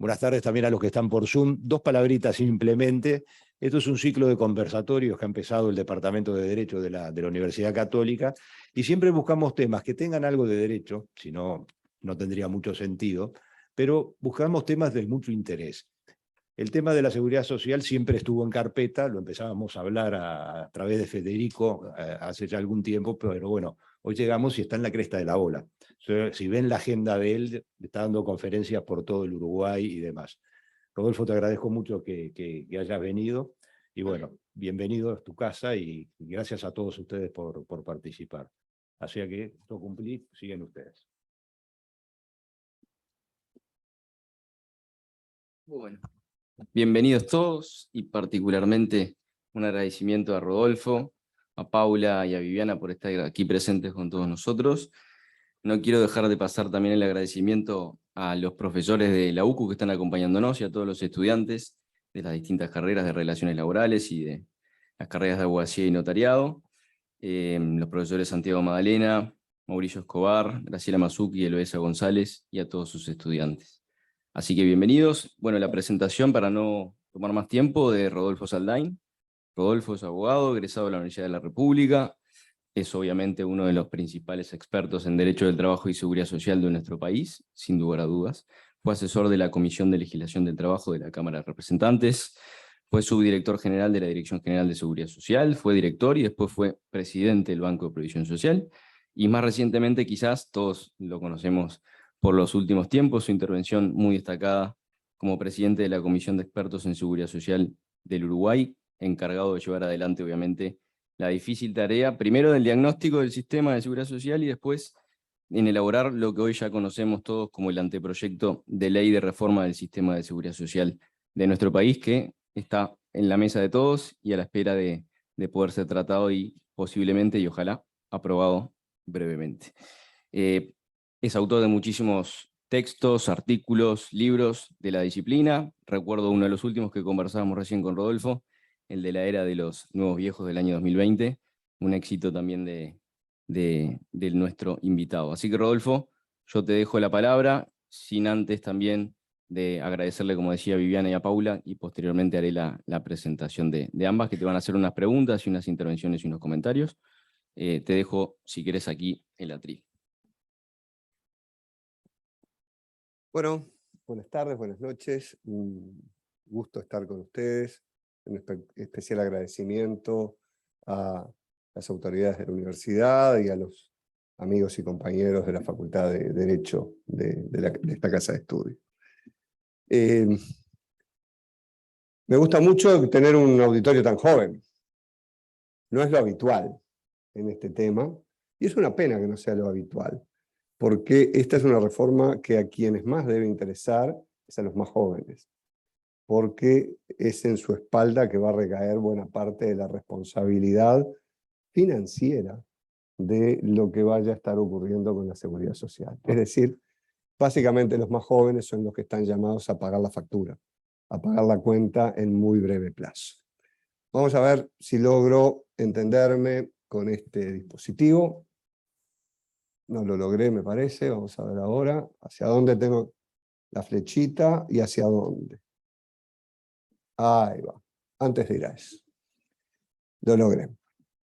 Buenas tardes también a los que están por Zoom. Dos palabritas simplemente. Esto es un ciclo de conversatorios que ha empezado el Departamento de Derecho de la Universidad Católica, y siempre buscamos temas que tengan algo de derecho, si no, no tendría mucho sentido, pero buscamos temas de mucho interés. El tema de la seguridad social siempre estuvo en carpeta, lo empezábamos a hablar a través de Federico hace ya algún tiempo, pero bueno, hoy llegamos y está en la cresta de la ola. Si ven la agenda de él, está dando conferencias por todo el Uruguay y demás. Rodolfo, te agradezco mucho que hayas venido, y bueno, bienvenido a tu casa, y gracias a todos ustedes por participar. Así que yo cumplí, siguen ustedes. Bueno, bienvenidos todos, y particularmente un agradecimiento a Rodolfo, a Paula y a Viviana por estar aquí presentes con todos nosotros. No quiero dejar de pasar también el agradecimiento a los profesores de la UCU que están acompañándonos, y a todos los estudiantes de las distintas carreras de Relaciones Laborales y de las carreras de Abogacía y Notariado, los profesores Santiago Magdalena, Mauricio Escobar, Graciela Mazuki y Eloisa González, y a todos sus estudiantes. Así que bienvenidos. Bueno, la presentación, para no tomar más tiempo, de Rodolfo Saldain. Rodolfo es abogado, egresado de la Universidad de la República. Es obviamente uno de los principales expertos en Derecho del Trabajo y Seguridad Social de nuestro país, sin lugar a dudas. Fue asesor de la Comisión de Legislación del Trabajo de la Cámara de Representantes. Fue subdirector general de la Dirección General de Seguridad Social. Fue director y después fue presidente del Banco de Previsión Social. Y más recientemente, quizás todos lo conocemos por los últimos tiempos, su intervención muy destacada como presidente de la Comisión de Expertos en Seguridad Social del Uruguay, encargado de llevar adelante, obviamente, la difícil tarea, primero del diagnóstico del sistema de seguridad social, y después en elaborar lo que hoy ya conocemos todos como el anteproyecto de ley de reforma del sistema de seguridad social de nuestro país, que está en la mesa de todos y a la espera de poder ser tratado y posiblemente, y ojalá, aprobado brevemente. Es autor de muchísimos textos, artículos, libros de la disciplina. Recuerdo uno de los últimos que conversábamos recién con Rodolfo, el de la era de los nuevos viejos del año 2020, un éxito también de nuestro invitado. Así que, Rodolfo, yo te dejo la palabra, sin antes también de agradecerle, como decía, a Viviana y a Paula, y posteriormente haré la presentación de ambas, que te van a hacer unas preguntas y unas intervenciones y unos comentarios. Te dejo, si querés, aquí el atril. Bueno, buenas tardes, buenas noches. Un gusto estar con ustedes. Un especial agradecimiento a las autoridades de la universidad y a los amigos y compañeros de la Facultad de Derecho de esta casa de estudio. Me gusta mucho tener un auditorio tan joven. No es lo habitual en este tema, y es una pena que no sea lo habitual, porque esta es una reforma que a quienes más debe interesar es a los más jóvenes, porque es en su espalda que va a recaer buena parte de la responsabilidad financiera de lo que vaya a estar ocurriendo con la seguridad social. Es decir, básicamente los más jóvenes son los que están llamados a pagar la factura, a pagar la cuenta en muy breve plazo. Vamos a ver si logro entenderme con este dispositivo. No lo logré, me parece. Vamos a ver ahora hacia dónde tengo la flechita y hacia dónde. Ahí va. Antes de ir a eso. Lo logré.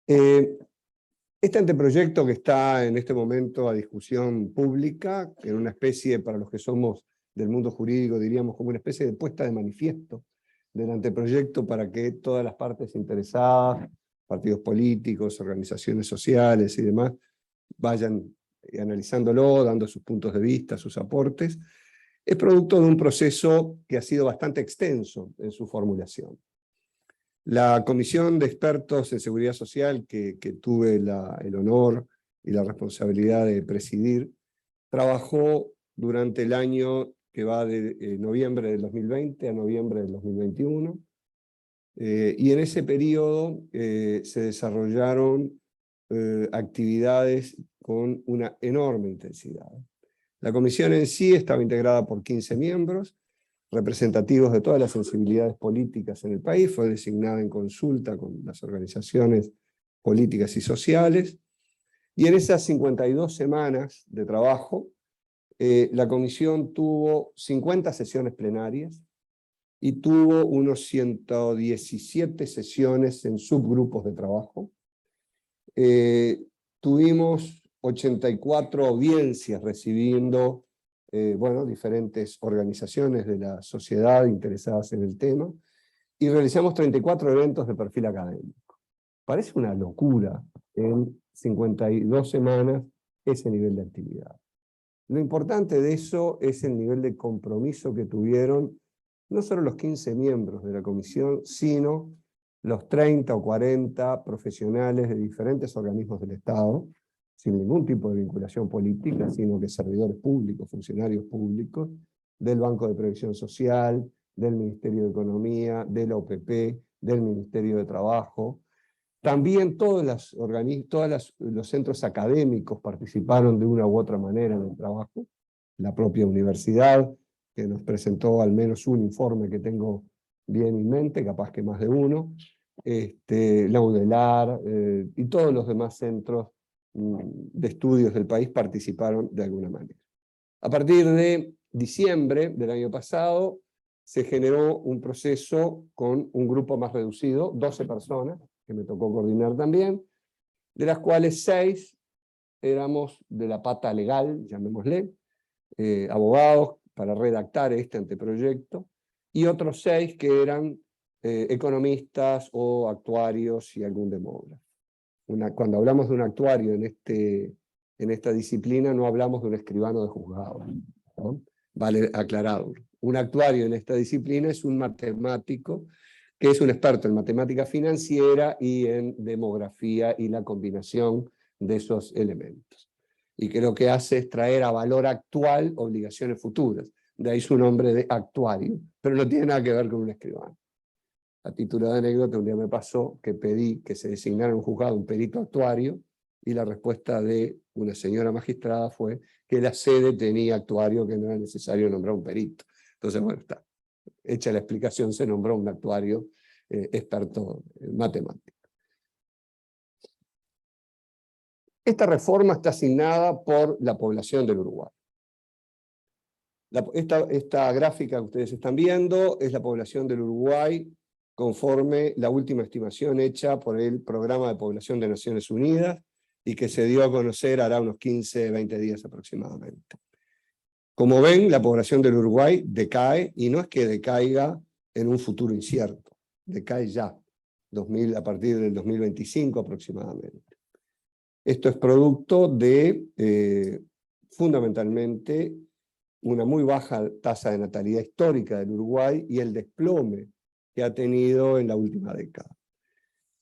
Este anteproyecto que está en este momento a discusión pública, en una especie, para los que somos del mundo jurídico, diríamos como una especie de puesta de manifiesto del anteproyecto para que todas las partes interesadas, partidos políticos, organizaciones sociales y demás, vayan analizándolo, dando sus puntos de vista, sus aportes, es producto de un proceso que ha sido bastante extenso en su formulación. La Comisión de Expertos en Seguridad Social, que tuve el honor y la responsabilidad de presidir, trabajó durante el año que va de noviembre del 2020 a noviembre del 2021, y en ese periodo se desarrollaron actividades con una enorme intensidad. La comisión en sí estaba integrada por 15 miembros, representativos de todas las sensibilidades políticas en el país, fue designada en consulta con las organizaciones políticas y sociales, y en esas 52 semanas de trabajo La comisión tuvo 50 sesiones plenarias y tuvo unos 117 sesiones en subgrupos de trabajo. Tuvimos 84 audiencias recibiendo diferentes organizaciones de la sociedad interesadas en el tema, y realizamos 34 eventos de perfil académico. Parece una locura en 52 semanas ese nivel de actividad. Lo importante de eso es el nivel de compromiso que tuvieron no solo los 15 miembros de la comisión, sino los 30 o 40 profesionales de diferentes organismos del Estado, sin ningún tipo de vinculación política, sino que servidores públicos, funcionarios públicos, del Banco de Previsión Social, del Ministerio de Economía, de la OPP, del Ministerio de Trabajo. También todos los centros académicos participaron de una u otra manera en el trabajo. La propia universidad, que nos presentó al menos un informe que tengo bien en mente, capaz que más de uno, la UDELAR y todos los demás centros de estudios del país participaron de alguna manera. A partir de diciembre del año pasado, se generó un proceso con un grupo más reducido, 12 personas, que me tocó coordinar también, de las cuales 6 éramos de la pata legal, llamémosle, abogados para redactar este anteproyecto, y otros 6 que eran economistas o actuarios y algún demógrafo. Cuando hablamos de un actuario en esta disciplina, no hablamos de un escribano de juzgado, ¿no? Vale aclararlo. Un actuario en esta disciplina es un matemático que es un experto en matemática financiera y en demografía y la combinación de esos elementos. Y que lo que hace es traer a valor actual obligaciones futuras. De ahí su nombre de actuario, pero no tiene nada que ver con un escribano. A título de anécdota, un día me pasó que pedí que se designara en un juzgado un perito actuario, y la respuesta de una señora magistrada fue que la sede tenía actuario, que no era necesario nombrar un perito. Entonces, bueno, está hecha la explicación, se nombró un actuario experto en matemáticas. Esta reforma está asignada por la población del Uruguay. Esta gráfica que ustedes están viendo es la población del Uruguay conforme la última estimación hecha por el Programa de Población de Naciones Unidas y que se dio a conocer hará unos 15, 20 días aproximadamente. Como ven, la población del Uruguay decae, y no es que decaiga en un futuro incierto, decae ya, a partir del 2025 aproximadamente. Esto es producto de, fundamentalmente, una muy baja tasa de natalidad histórica del Uruguay y el desplome que ha tenido en la última década.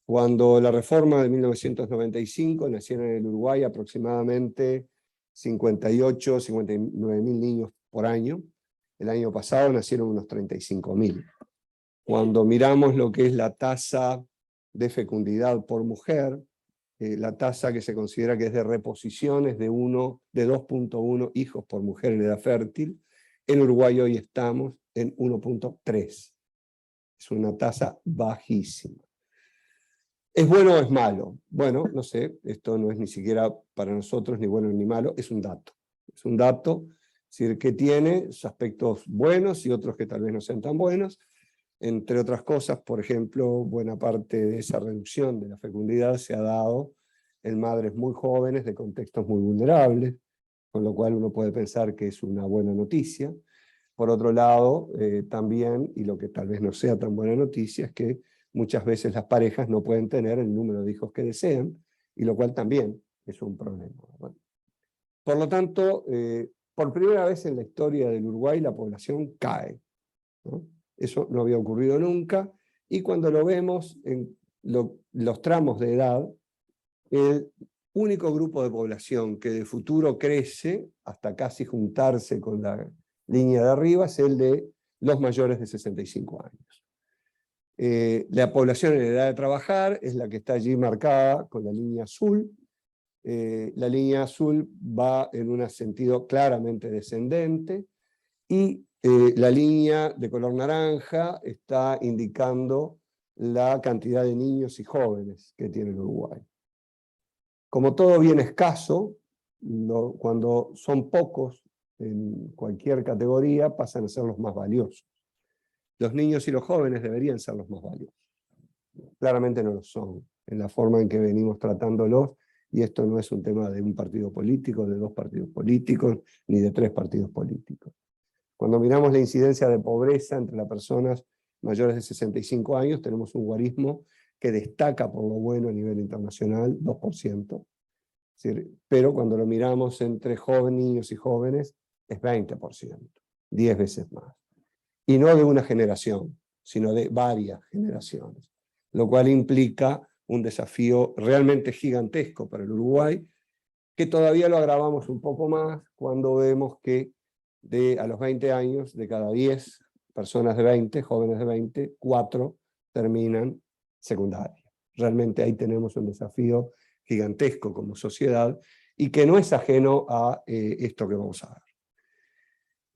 Cuando la reforma de 1995 nacieron en el Uruguay aproximadamente 58, 59.000 niños por año. El año pasado nacieron unos 35.000. Cuando miramos lo que es la tasa de fecundidad por mujer, la tasa que se considera que es de reposiciones de 2.1 hijos por mujer en edad fértil, en Uruguay hoy estamos en 1.3. Es una tasa bajísima. ¿Es bueno o es malo? Bueno, no sé, esto no es ni siquiera para nosotros ni bueno ni malo, es un dato. Es un dato, es decir, que tiene aspectos buenos y otros que tal vez no sean tan buenos. Entre otras cosas, por ejemplo, buena parte de esa reducción de la fecundidad se ha dado en madres muy jóvenes de contextos muy vulnerables, con lo cual uno puede pensar que es una buena noticia. Por otro lado, también, y lo que tal vez no sea tan buena noticia, es que muchas veces las parejas no pueden tener el número de hijos que desean, y lo cual también es un problema. Bueno, por lo tanto, por primera vez en la historia del Uruguay la población cae, ¿no? Eso no había ocurrido nunca, y cuando lo vemos en los tramos de edad, el único grupo de población que de futuro crece hasta casi juntarse con la línea de arriba es el de los mayores de 65 años. La población en edad de trabajar es la que está allí marcada con la línea azul. La línea azul va en un sentido claramente descendente, y la línea de color naranja está indicando la cantidad de niños y jóvenes que tiene el Uruguay. Como todo bien escaso, cuando son pocos en cualquier categoría pasan a ser los más valiosos. Los niños y los jóvenes deberían ser los más valiosos. Claramente no lo son, en la forma en que venimos tratándolos, y esto no es un tema de un partido político, de dos partidos políticos, ni de tres partidos políticos. Cuando miramos la incidencia de pobreza entre las personas mayores de 65 años, tenemos un guarismo que destaca por lo bueno a nivel internacional, 2%. Es decir, pero cuando lo miramos entre niños y jóvenes, es 20%, 10 veces más. Y no de una generación, sino de varias generaciones, lo cual implica un desafío realmente gigantesco para el Uruguay, que todavía lo agravamos un poco más cuando vemos que a los 20 años, de cada 10 personas de 20, jóvenes de 20, 4 terminan secundaria. Realmente ahí tenemos un desafío gigantesco como sociedad y que no es ajeno a esto que vamos a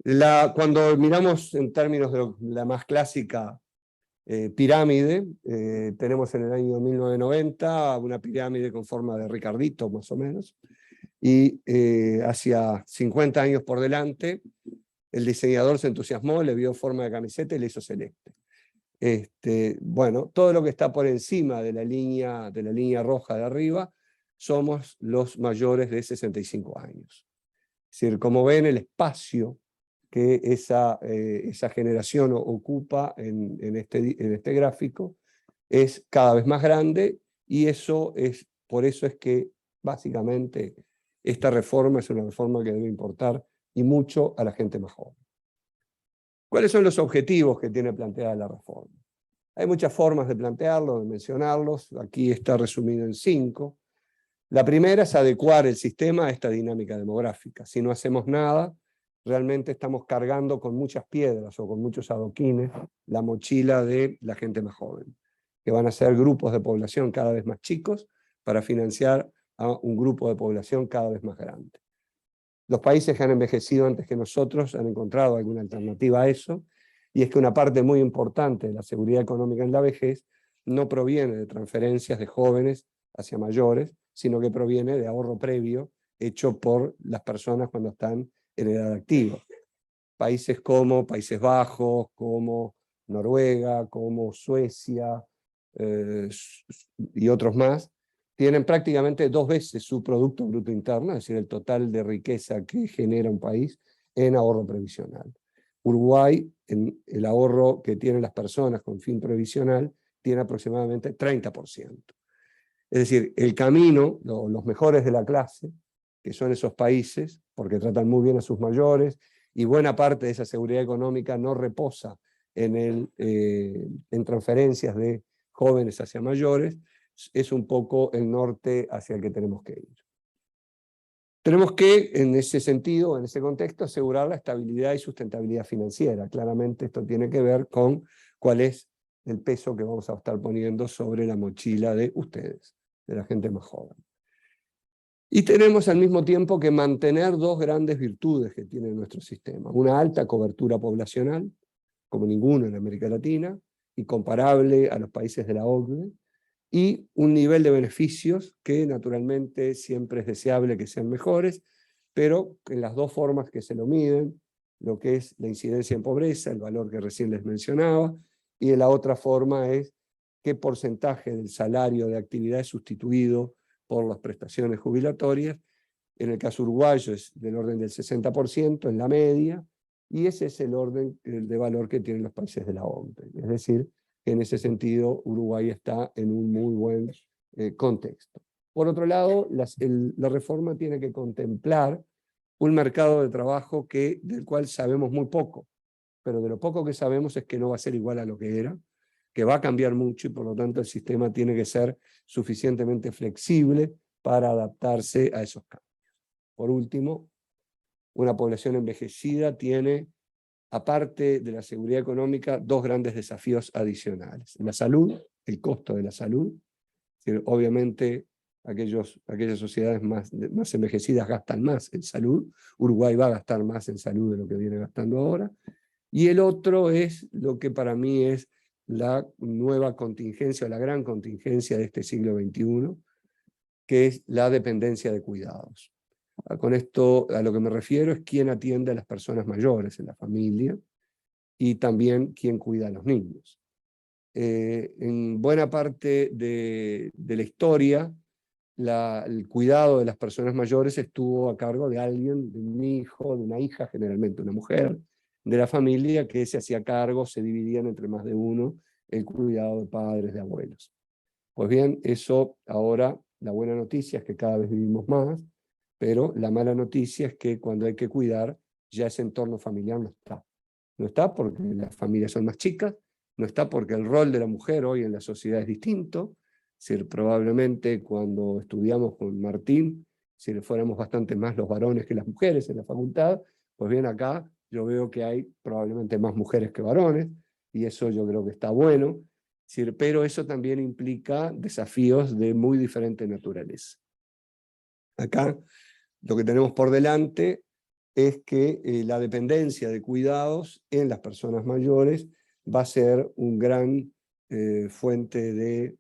ver. Cuando miramos en términos de la más clásica pirámide, tenemos en el año 1990 una pirámide con forma de Ricardito, más o menos, y hacia 50 años por delante, el diseñador se entusiasmó, le vio forma de camiseta y le hizo celeste. Bueno, todo lo que está por encima de la línea roja de arriba, somos los mayores de 65 años. Es decir, como ven, el espacio que esa generación ocupa en este gráfico es cada vez más grande, y por eso es que básicamente esta reforma es una reforma que debe importar y mucho a la gente más joven. ¿Cuáles son los objetivos que tiene planteada la reforma? Hay muchas formas de plantearlo, de mencionarlos, aquí está resumido en 5. La primera es adecuar el sistema a esta dinámica demográfica. Si no hacemos nada, realmente estamos cargando con muchas piedras o con muchos adoquines la mochila de la gente más joven, que van a ser grupos de población cada vez más chicos para financiar a un grupo de población cada vez más grande. Los países que han envejecido antes que nosotros han encontrado alguna alternativa a eso, y es que una parte muy importante de la seguridad económica en la vejez no proviene de transferencias de jóvenes hacia mayores, sino que proviene de ahorro previo hecho por las personas cuando están en edad activa. Países como Países Bajos, como Noruega, como Suecia y otros más, tienen prácticamente 2 veces su Producto Bruto Interno, es decir, el total de riqueza que genera un país en ahorro previsional. Uruguay, en el ahorro que tienen las personas con fin previsional, tiene aproximadamente 30%. Es decir, el camino, los mejores de la clase, que son esos países, porque tratan muy bien a sus mayores, y buena parte de esa seguridad económica no reposa en transferencias de jóvenes hacia mayores, es un poco el norte hacia el que tenemos que ir. Tenemos que, en ese sentido, en ese contexto, asegurar la estabilidad y sustentabilidad financiera. Claramente esto tiene que ver con cuál es el peso que vamos a estar poniendo sobre la mochila de ustedes, de la gente más joven. Y tenemos al mismo tiempo que mantener 2 grandes virtudes que tiene nuestro sistema. Una alta cobertura poblacional, como ninguno en América Latina, y comparable a los países de la OCDE, y un nivel de beneficios que naturalmente siempre es deseable que sean mejores, pero en las 2 formas que se lo miden, lo que es la incidencia en pobreza, el valor que recién les mencionaba, y la otra forma es qué porcentaje del salario de actividad es sustituido por las prestaciones jubilatorias. En el caso uruguayo es del orden del 60% en la media, y ese es el orden de valor que tienen los países de la OCDE. Es decir, que en ese sentido Uruguay está en un muy buen contexto. Por otro lado, la reforma tiene que contemplar un mercado de trabajo del cual sabemos muy poco, pero de lo poco que sabemos es que no va a ser igual a lo que era, que va a cambiar mucho, y por lo tanto el sistema tiene que ser suficientemente flexible para adaptarse a esos cambios. Por último, una población envejecida tiene, aparte de la seguridad económica, 2 grandes desafíos adicionales. La salud, el costo de la salud. Obviamente, aquellas sociedades más envejecidas gastan más en salud. Uruguay va a gastar más en salud de lo que viene gastando ahora. Y el otro es lo que para mí es la nueva contingencia, o la gran contingencia de este siglo XXI, que es la dependencia de cuidados. Con esto a lo que me refiero es quién atiende a las personas mayores en la familia y también quién cuida a los niños. En buena parte de la historia, el cuidado de las personas mayores estuvo a cargo de alguien, de un hijo, de una hija, generalmente una mujer, de la familia que se hacía cargo, se dividían entre más de uno el cuidado de padres, de abuelos. Pues bien, eso ahora, la buena noticia es que cada vez vivimos más, pero la mala noticia es que cuando hay que cuidar, ya ese entorno familiar no está. No está porque las familias son más chicas, no está porque el rol de la mujer hoy en la sociedad es distinto. Es decir, probablemente cuando estudiamos con Martín, si fuéramos bastante más los varones que las mujeres en la facultad, pues bien acá yo veo que hay probablemente más mujeres que varones, y eso yo creo que está bueno. Es decir, pero eso también implica desafíos de muy diferente naturaleza. Acá lo que tenemos por delante es que la dependencia de cuidados en las personas mayores va a ser un gran fuente de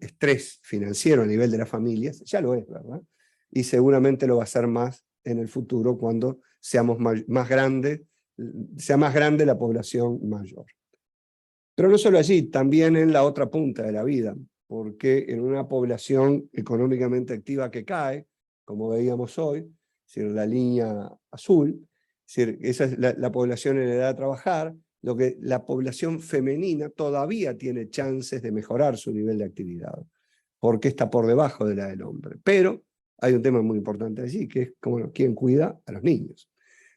estrés financiero a nivel de las familias, ya lo es, ¿verdad? Y seguramente lo va a ser más en el futuro cuando seamos más grandes, sea más grande la población mayor. Pero no solo allí, también en la otra punta de la vida, porque en una población económicamente activa que cae, como veíamos hoy, es decir, la línea azul, es decir, esa es la población en edad de trabajar, lo que la población femenina todavía tiene chances de mejorar su nivel de actividad, porque está por debajo de la del hombre. Pero hay un tema muy importante allí, que es como, quién cuida a los niños.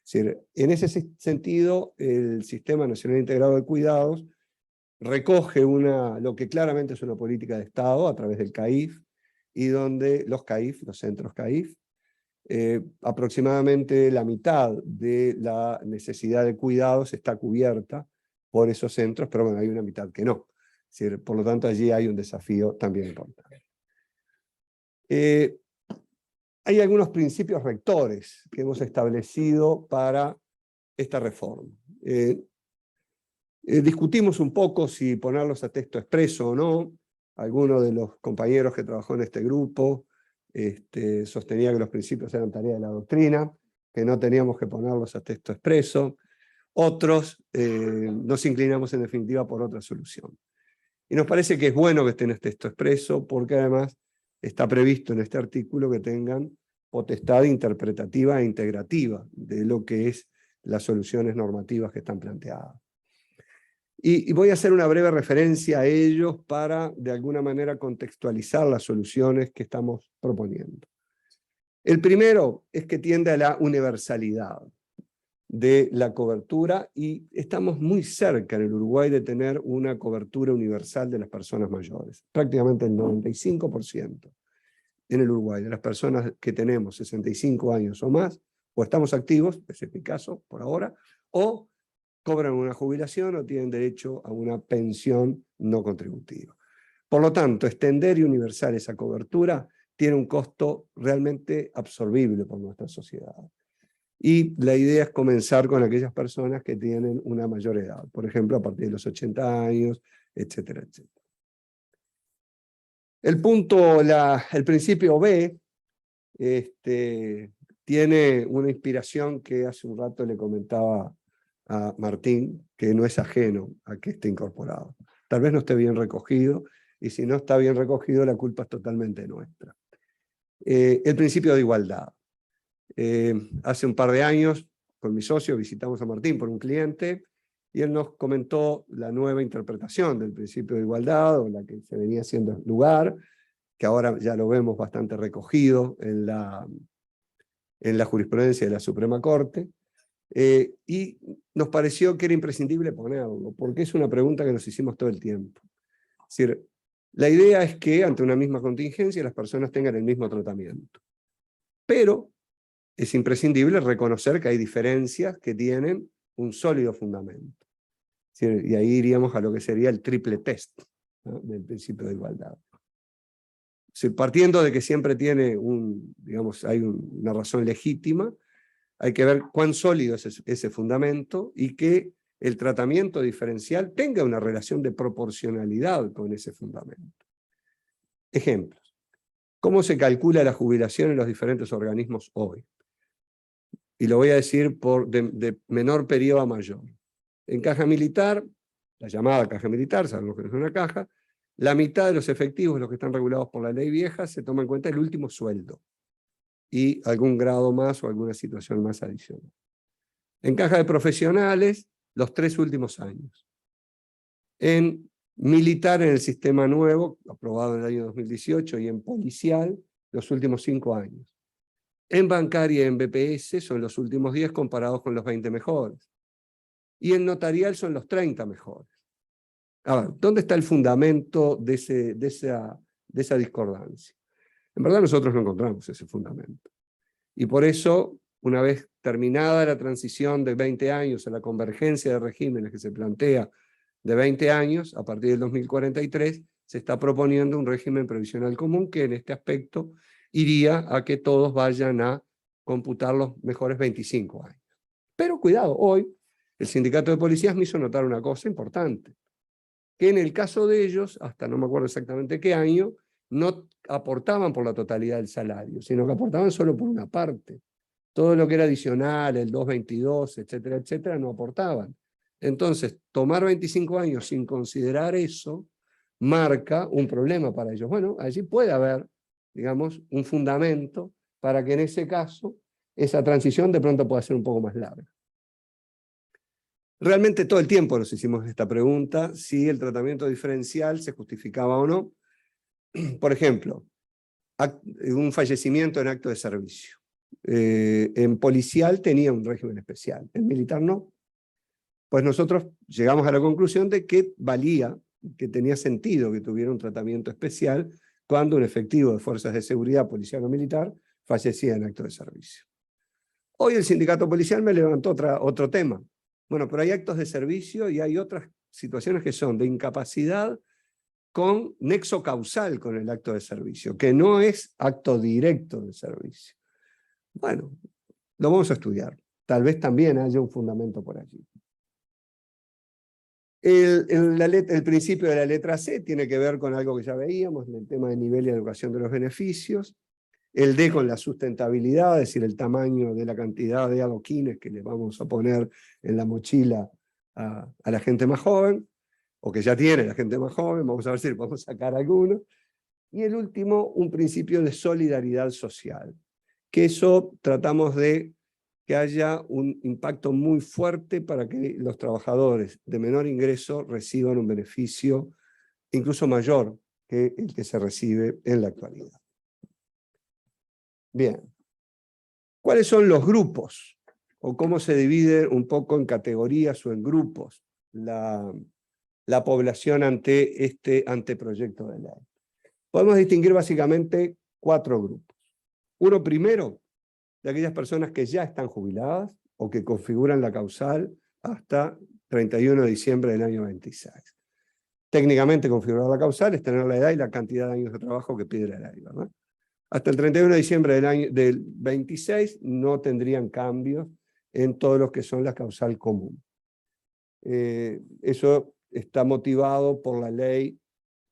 Es decir, en ese sentido, el Sistema Nacional Integrado de Cuidados recoge lo que claramente es una política de Estado a través del CAIF, y donde los CAIF, los centros CAIF, aproximadamente la mitad de la necesidad de cuidados está cubierta por esos centros, pero bueno, hay una mitad que no. Es decir, por lo tanto, allí hay un desafío también importante. Hay algunos principios rectores que hemos establecido para esta reforma. Discutimos un poco si ponerlos a texto expreso o no. Algunos de los compañeros que trabajó en este grupo sostenía que los principios eran tarea de la doctrina, que no teníamos que ponerlos a texto expreso. Otros nos inclinamos en definitiva por otra solución. Y nos parece que es bueno que estén en texto expreso, porque además está previsto en este artículo que tengan potestad interpretativa e integrativa de lo que es las soluciones normativas que están planteadas. Y voy a hacer una breve referencia a ellos para, de alguna manera, contextualizar las soluciones que estamos proponiendo. El primero es que tiende a la universalidad de la cobertura, y estamos muy cerca en el Uruguay de tener una cobertura universal de las personas mayores. Prácticamente el 95% en el Uruguay de las personas que tenemos 65 años o más, o estamos activos, ese es mi caso por ahora, o cobran una jubilación o tienen derecho a una pensión no contributiva. Por lo tanto, extender y universal esa cobertura tiene un costo realmente absorbible por nuestra sociedad. Y la idea es comenzar con aquellas personas que tienen una mayor edad, por ejemplo, a partir de los 80 años, etcétera, etcétera. El principio B tiene una inspiración que hace un rato le comentaba a Martín, que no es ajeno a que esté incorporado. Tal vez no esté bien recogido, y si no está bien recogido, la culpa es totalmente nuestra. El principio de igualdad. Hace un par de años, con mi socio, visitamos a Martín por un cliente, y él nos comentó la nueva interpretación del principio de igualdad, o la que se venía haciendo en lugar, que ahora ya lo vemos bastante recogido en la jurisprudencia de la Suprema Corte, y nos pareció que era imprescindible ponerlo, porque es una pregunta que nos hicimos todo el tiempo. Es decir, la idea es que ante una misma contingencia las personas tengan el mismo tratamiento. Pero es imprescindible reconocer que hay diferencias que tienen un sólido fundamento. Es decir, y ahí iríamos a lo que sería el triple test, ¿no?, del principio de igualdad. Es decir, partiendo de que siempre tiene hay una razón legítima, hay que ver cuán sólido es ese fundamento y que el tratamiento diferencial tenga una relación de proporcionalidad con ese fundamento. Ejemplos. ¿Cómo se calcula la jubilación en los diferentes organismos hoy? Y lo voy a decir de menor periodo a mayor. En caja militar, la llamada caja militar, sabemos que no es una caja, la mitad de los efectivos, los que están regulados por la ley vieja, se toma en cuenta el último sueldo y algún grado más o alguna situación más adicional. En caja de profesionales, los 3 últimos años. En militar, en el sistema nuevo, aprobado en el año 2018, y en policial, los últimos 5 años. En bancaria y en BPS son los últimos 10 comparados con los 20 mejores. Y en notarial son los 30 mejores. A ver, ¿dónde está el fundamento de esa discordancia? En verdad nosotros no encontramos ese fundamento. Y por eso, una vez terminada la transición de 20 años a la convergencia de regímenes que se plantea de 20 años, a partir del 2043, se está proponiendo un régimen previsional común que en este aspecto iría a que todos vayan a computar los mejores 25 años. Pero cuidado, hoy el sindicato de policías me hizo notar una cosa importante, que en el caso de ellos, hasta no me acuerdo exactamente qué año, no aportaban por la totalidad del salario, sino que aportaban solo por una parte. Todo lo que era adicional, el 222, etcétera, etcétera, no aportaban. Entonces, tomar 25 años sin considerar eso marca un problema para ellos. Bueno, allí puede haber, digamos, un fundamento para que en ese caso esa transición de pronto pueda ser un poco más larga. Realmente todo el tiempo nos hicimos esta pregunta, si el tratamiento diferencial se justificaba o no. Por ejemplo, un fallecimiento en acto de servicio. En policial tenía un régimen especial, en militar no. Pues nosotros llegamos a la conclusión de que valía, que tenía sentido que tuviera un tratamiento especial cuando un efectivo de fuerzas de seguridad policial o militar fallecía en acto de servicio. Hoy el sindicato policial me levantó otro tema. Bueno, pero hay actos de servicio y hay otras situaciones que son de incapacidad con nexo causal con el acto de servicio, que no es acto directo de servicio. Bueno, lo vamos a estudiar. Tal vez también haya un fundamento por allí. El principio de la letra C tiene que ver con algo que ya veíamos, el tema de nivel y educación de los beneficios. El D con la sustentabilidad, es decir, el tamaño de la cantidad de adoquines que le vamos a poner en la mochila a la gente más joven, o que ya tiene la gente más joven, vamos a ver si podemos sacar alguno. Y el último, un principio de solidaridad social, que eso tratamos de que haya un impacto muy fuerte para que los trabajadores de menor ingreso reciban un beneficio incluso mayor que el que se recibe en la actualidad. Bien, ¿cuáles son los grupos? ¿O cómo se divide un poco en categorías o en grupos la población ante este anteproyecto de ley? Podemos distinguir básicamente 4 grupos. Uno primero, de aquellas personas que ya están jubiladas o que configuran la causal hasta 31 de diciembre del año 26. Técnicamente configurar la causal es tener la edad y la cantidad de años de trabajo que pide la ley, ¿verdad? Hasta el 31 de diciembre del 26 no tendrían cambios en todos los que son la causal común. Eso está motivado por la ley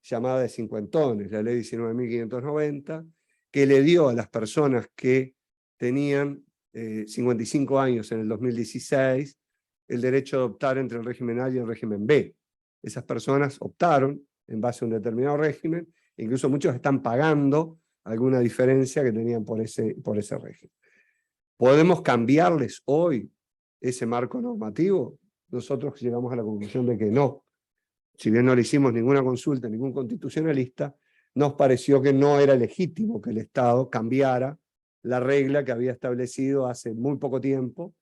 llamada de cincuentones, la ley 19.590, que le dio a las personas que tenían 55 años en el 2016 el derecho de optar entre el régimen A y el régimen B. Esas personas optaron en base a un determinado régimen, incluso muchos están pagando alguna diferencia que tenían por ese régimen. ¿Podemos cambiarles hoy ese marco normativo? Nosotros llegamos a la conclusión de que no. Si bien no le hicimos ninguna consulta a ningún constitucionalista, nos pareció que no era legítimo que el Estado cambiara la regla que había establecido hace muy poco tiempo,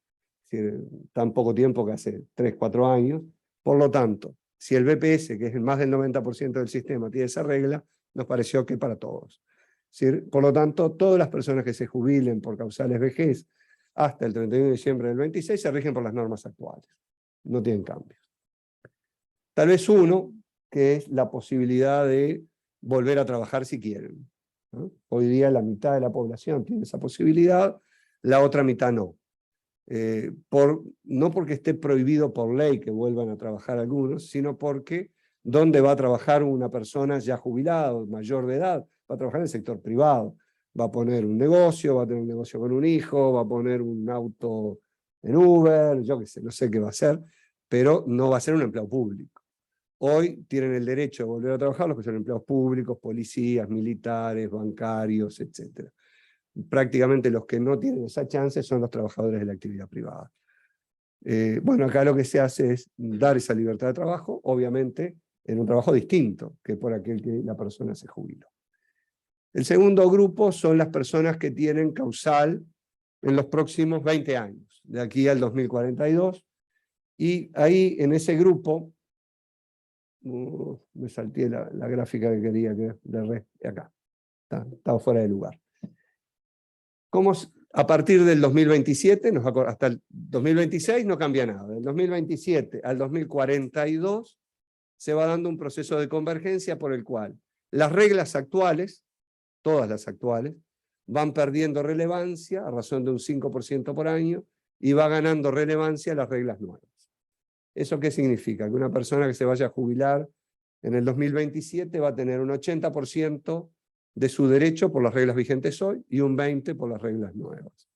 es decir, tan poco tiempo que hace 3, 4 años. Por lo tanto, si el BPS, que es más del 90% del sistema, tiene esa regla, nos pareció que para todos. Por lo tanto, todas las personas que se jubilen por causales vejez hasta el 31 de diciembre del 26 se rigen por las normas actuales. No tienen cambios. Tal vez uno, que es la posibilidad de volver a trabajar si quieren, ¿no? Hoy día la mitad de la población tiene esa posibilidad, la otra mitad no. No porque esté prohibido por ley que vuelvan a trabajar algunos, sino porque ¿dónde va a trabajar una persona ya jubilada, mayor de edad? va a trabajar en el sector privado. Va a poner un negocio, va a tener un negocio con un hijo, va a poner un auto en Uber, yo qué sé, no sé qué va a hacer, pero no va a ser un empleado público. Hoy tienen el derecho de volver a trabajar los que son empleados públicos, policías, militares, bancarios, etc. Prácticamente los que no tienen esa chance son los trabajadores de la actividad privada. Bueno, acá lo que se hace es dar esa libertad de trabajo, obviamente en un trabajo distinto que por aquel que la persona se jubiló. El segundo grupo son las personas que tienen causal en los próximos 20 años, de aquí al 2042, y ahí en ese grupo, me salté la gráfica que quería, que acá, estaba fuera de lugar. A partir del 2027, hasta el 2026 no cambia nada, del 2027 al 2042 se va dando un proceso de convergencia por el cual las reglas actuales, todas las actuales, van perdiendo relevancia a razón de un 5% por año y va ganando relevancia las reglas nuevas. ¿Eso qué significa? Que una persona que se vaya a jubilar en el 2027 va a tener un 80% de su derecho por las reglas vigentes hoy y un 20% por las reglas nuevas.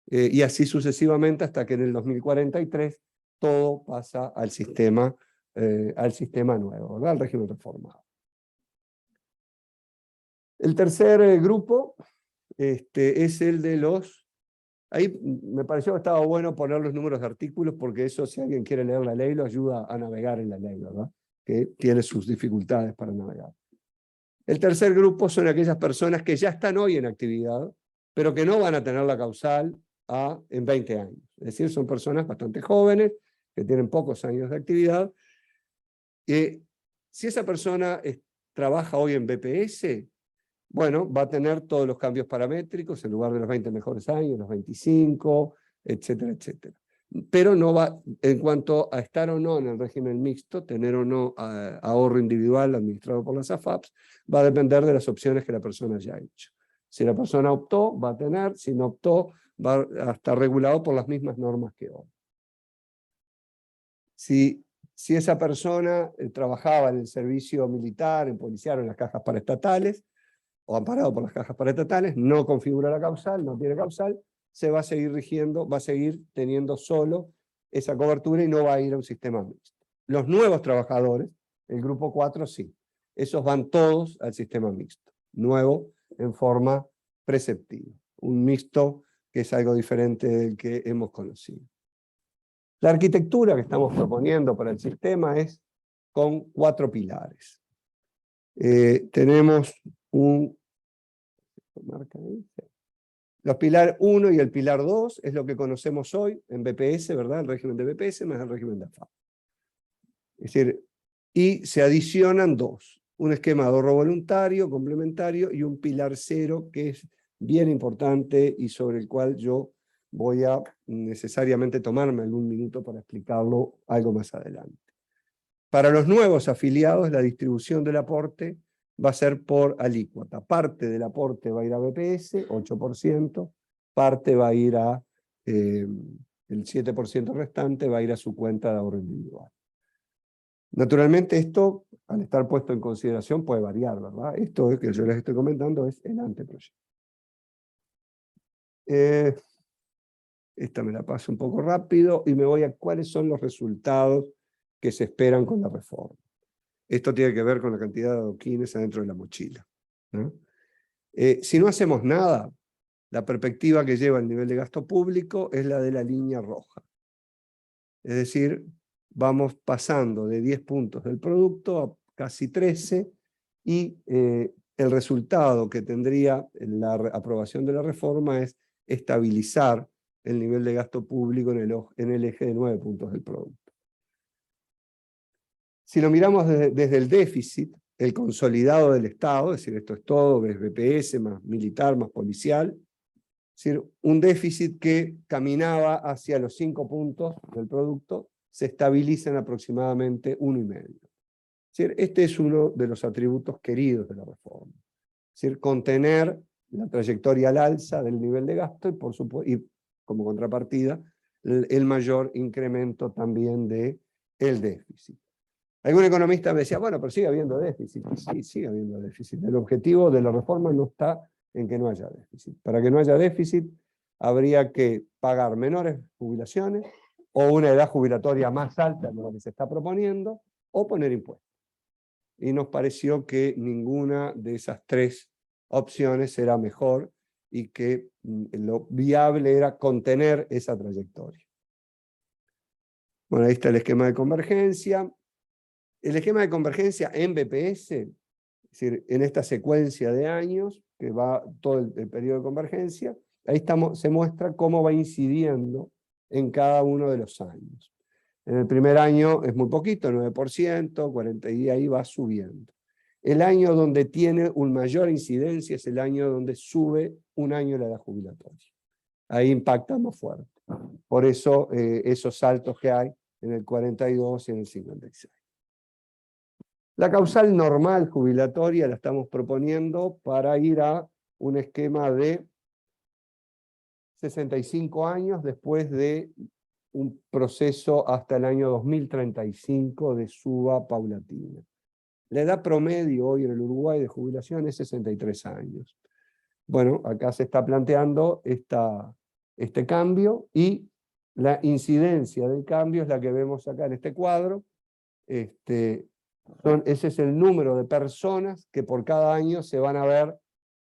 Y así sucesivamente hasta que en el 2043 todo pasa al sistema nuevo, ¿verdad? Al régimen reformado. El tercer grupo es el de los... Ahí me pareció que estaba bueno poner los números de artículos porque eso, si alguien quiere leer la ley, lo ayuda a navegar en la ley, ¿verdad? Que tiene sus dificultades para navegar. El tercer grupo son aquellas personas que ya están hoy en actividad, pero que no van a tener la causal en 20 años. Es decir, son personas bastante jóvenes, que tienen pocos años de actividad. Si esa persona trabaja hoy en BPS, bueno, va a tener todos los cambios paramétricos en lugar de los 20 mejores años, los 25, etcétera, etcétera. Pero no va, en cuanto a estar o no en el régimen mixto, tener o no ahorro individual administrado por las AFAPs, va a depender de las opciones que la persona haya hecho. Si la persona optó, va a tener; si no optó, va a estar regulado por las mismas normas que hoy. Si esa persona trabajaba en el servicio militar, en policial o en las cajas paraestatales, o amparado por las cajas paraestatales, no configura la causal, no tiene causal, se va a seguir rigiendo, va a seguir teniendo solo esa cobertura y no va a ir a un sistema mixto. Los nuevos trabajadores, el grupo 4 sí, esos van todos al sistema mixto, nuevo en forma preceptiva, un mixto que es algo diferente del que hemos conocido. La arquitectura que estamos proponiendo para el sistema es con 4 pilares. Tenemos los pilar 1 y el pilar 2 es lo que conocemos hoy en BPS, ¿verdad? El régimen de BPS más el régimen de AFAP. Es decir, y se adicionan 2. Un esquema de ahorro voluntario, complementario, y un pilar 0 que es bien importante y sobre el cual yo voy a necesariamente tomarme algún minuto para explicarlo algo más adelante. Para los nuevos afiliados, la distribución del aporte va a ser por alícuota. Parte del aporte va a ir a BPS, 8%, parte va a ir el 7% restante va a ir a su cuenta de ahorro individual. Naturalmente esto, al estar puesto en consideración, puede variar, ¿verdad? Esto que yo les estoy comentando es el anteproyecto. Esta me la paso un poco rápido y me voy a cuáles son los resultados que se esperan con la reforma. Esto tiene que ver con la cantidad de adoquines adentro de la mochila, ¿no? Si no hacemos nada, la perspectiva que lleva el nivel de gasto público es la de la línea roja. Es decir, vamos pasando de 10 puntos del producto a casi 13, y el resultado que tendría la aprobación de la reforma es estabilizar el nivel de gasto público en el eje de 9 puntos del producto. Si lo miramos desde el déficit, el consolidado del Estado, es decir, esto es todo, es BPS más militar más policial, es decir, un déficit que caminaba hacia los 5 puntos del producto, se estabiliza en aproximadamente 1,5. Es decir, este es uno de los atributos queridos de la reforma. Es decir, contener la trayectoria al alza del nivel de gasto y como contrapartida, el mayor incremento también del déficit. Algún economista me decía, bueno, pero sigue habiendo déficit. Sí, sigue habiendo déficit. El objetivo de la reforma no está en que no haya déficit. Para que no haya déficit, habría que pagar menores jubilaciones o una edad jubilatoria más alta de lo que se está proponiendo, o poner impuestos. Y nos pareció que ninguna de esas tres opciones era mejor y que lo viable era contener esa trayectoria. Bueno, ahí está el esquema de convergencia. El esquema de convergencia en BPS, es decir, en esta secuencia de años, que va todo el periodo de convergencia, ahí se muestra cómo va incidiendo en cada uno de los años. En el primer año es muy poquito, 9%, 40, y ahí va subiendo. El año donde tiene una mayor incidencia es el año donde sube un año la edad jubilatoria. Ahí impacta más fuerte. Por eso esos saltos que hay en el 42 y en el 56. La causal normal jubilatoria la estamos proponiendo para ir a un esquema de 65 años después de un proceso hasta el año 2035 de suba paulatina. La edad promedio hoy en el Uruguay de jubilación es 63 años. Bueno, acá se está planteando este cambio y la incidencia del cambio es la que vemos acá en este cuadro. Ese es el número de personas que por cada año se van a ver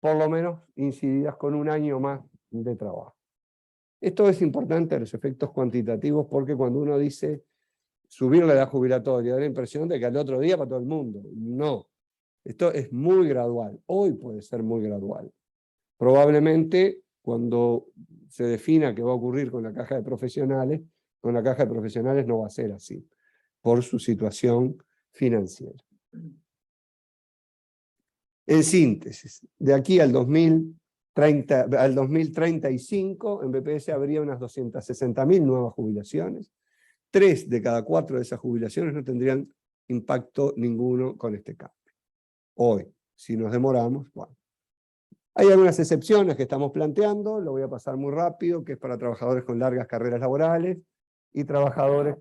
por lo menos incididas con un año más de trabajo. Esto es importante, los efectos cuantitativos, porque cuando uno dice subir la edad jubilatoria, da la impresión de que al otro día para todo el mundo. No, esto es muy gradual. Hoy puede ser muy gradual. Probablemente cuando se defina qué va a ocurrir con la caja de profesionales, con la caja de profesionales no va a ser así, por su situación financiera. En síntesis, de aquí al 2035, en BPS habría unas 260.000 nuevas jubilaciones. 3 de cada 4 de esas jubilaciones no tendrían impacto ninguno con este cambio. Hoy, si nos demoramos, bueno. Hay algunas excepciones que estamos planteando, lo voy a pasar muy rápido, que es para trabajadores con largas carreras laborales y trabajadores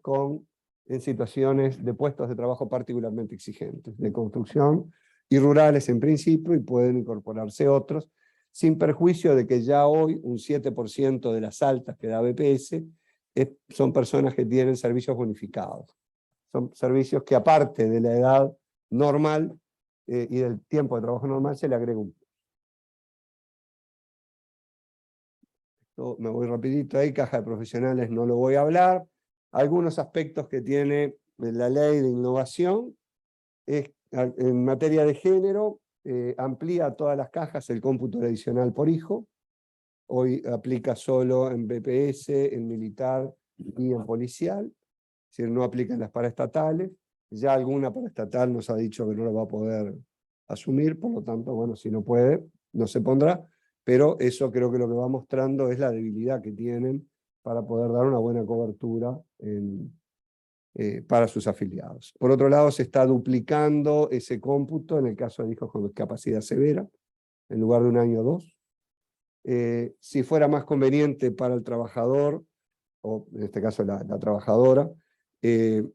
en situaciones de puestos de trabajo particularmente exigentes, de construcción y rurales en principio, y pueden incorporarse otros, sin perjuicio de que ya hoy un 7% de las altas que da BPS son personas que tienen servicios bonificados. Son servicios que aparte de la edad normal y del tiempo de trabajo normal se le agrega un. Me voy rapidito ahí, caja de profesionales no lo voy a hablar. Algunos aspectos que tiene la ley de innovación es en materia de género, amplía a todas las cajas el cómputo adicional por hijo. Hoy aplica solo en BPS, en militar y en policial. Es decir, no aplica en las paraestatales. Ya alguna paraestatal nos ha dicho que no lo va a poder asumir, por lo tanto, bueno, si no puede, no se pondrá. Pero eso creo que lo que va mostrando es la debilidad que tienen para poder dar una buena cobertura para sus afiliados. Por otro lado, se está duplicando ese cómputo en el caso de hijos con discapacidad severa, en lugar de un año o dos. Si fuera más conveniente para el trabajador, o en este caso la trabajadora, en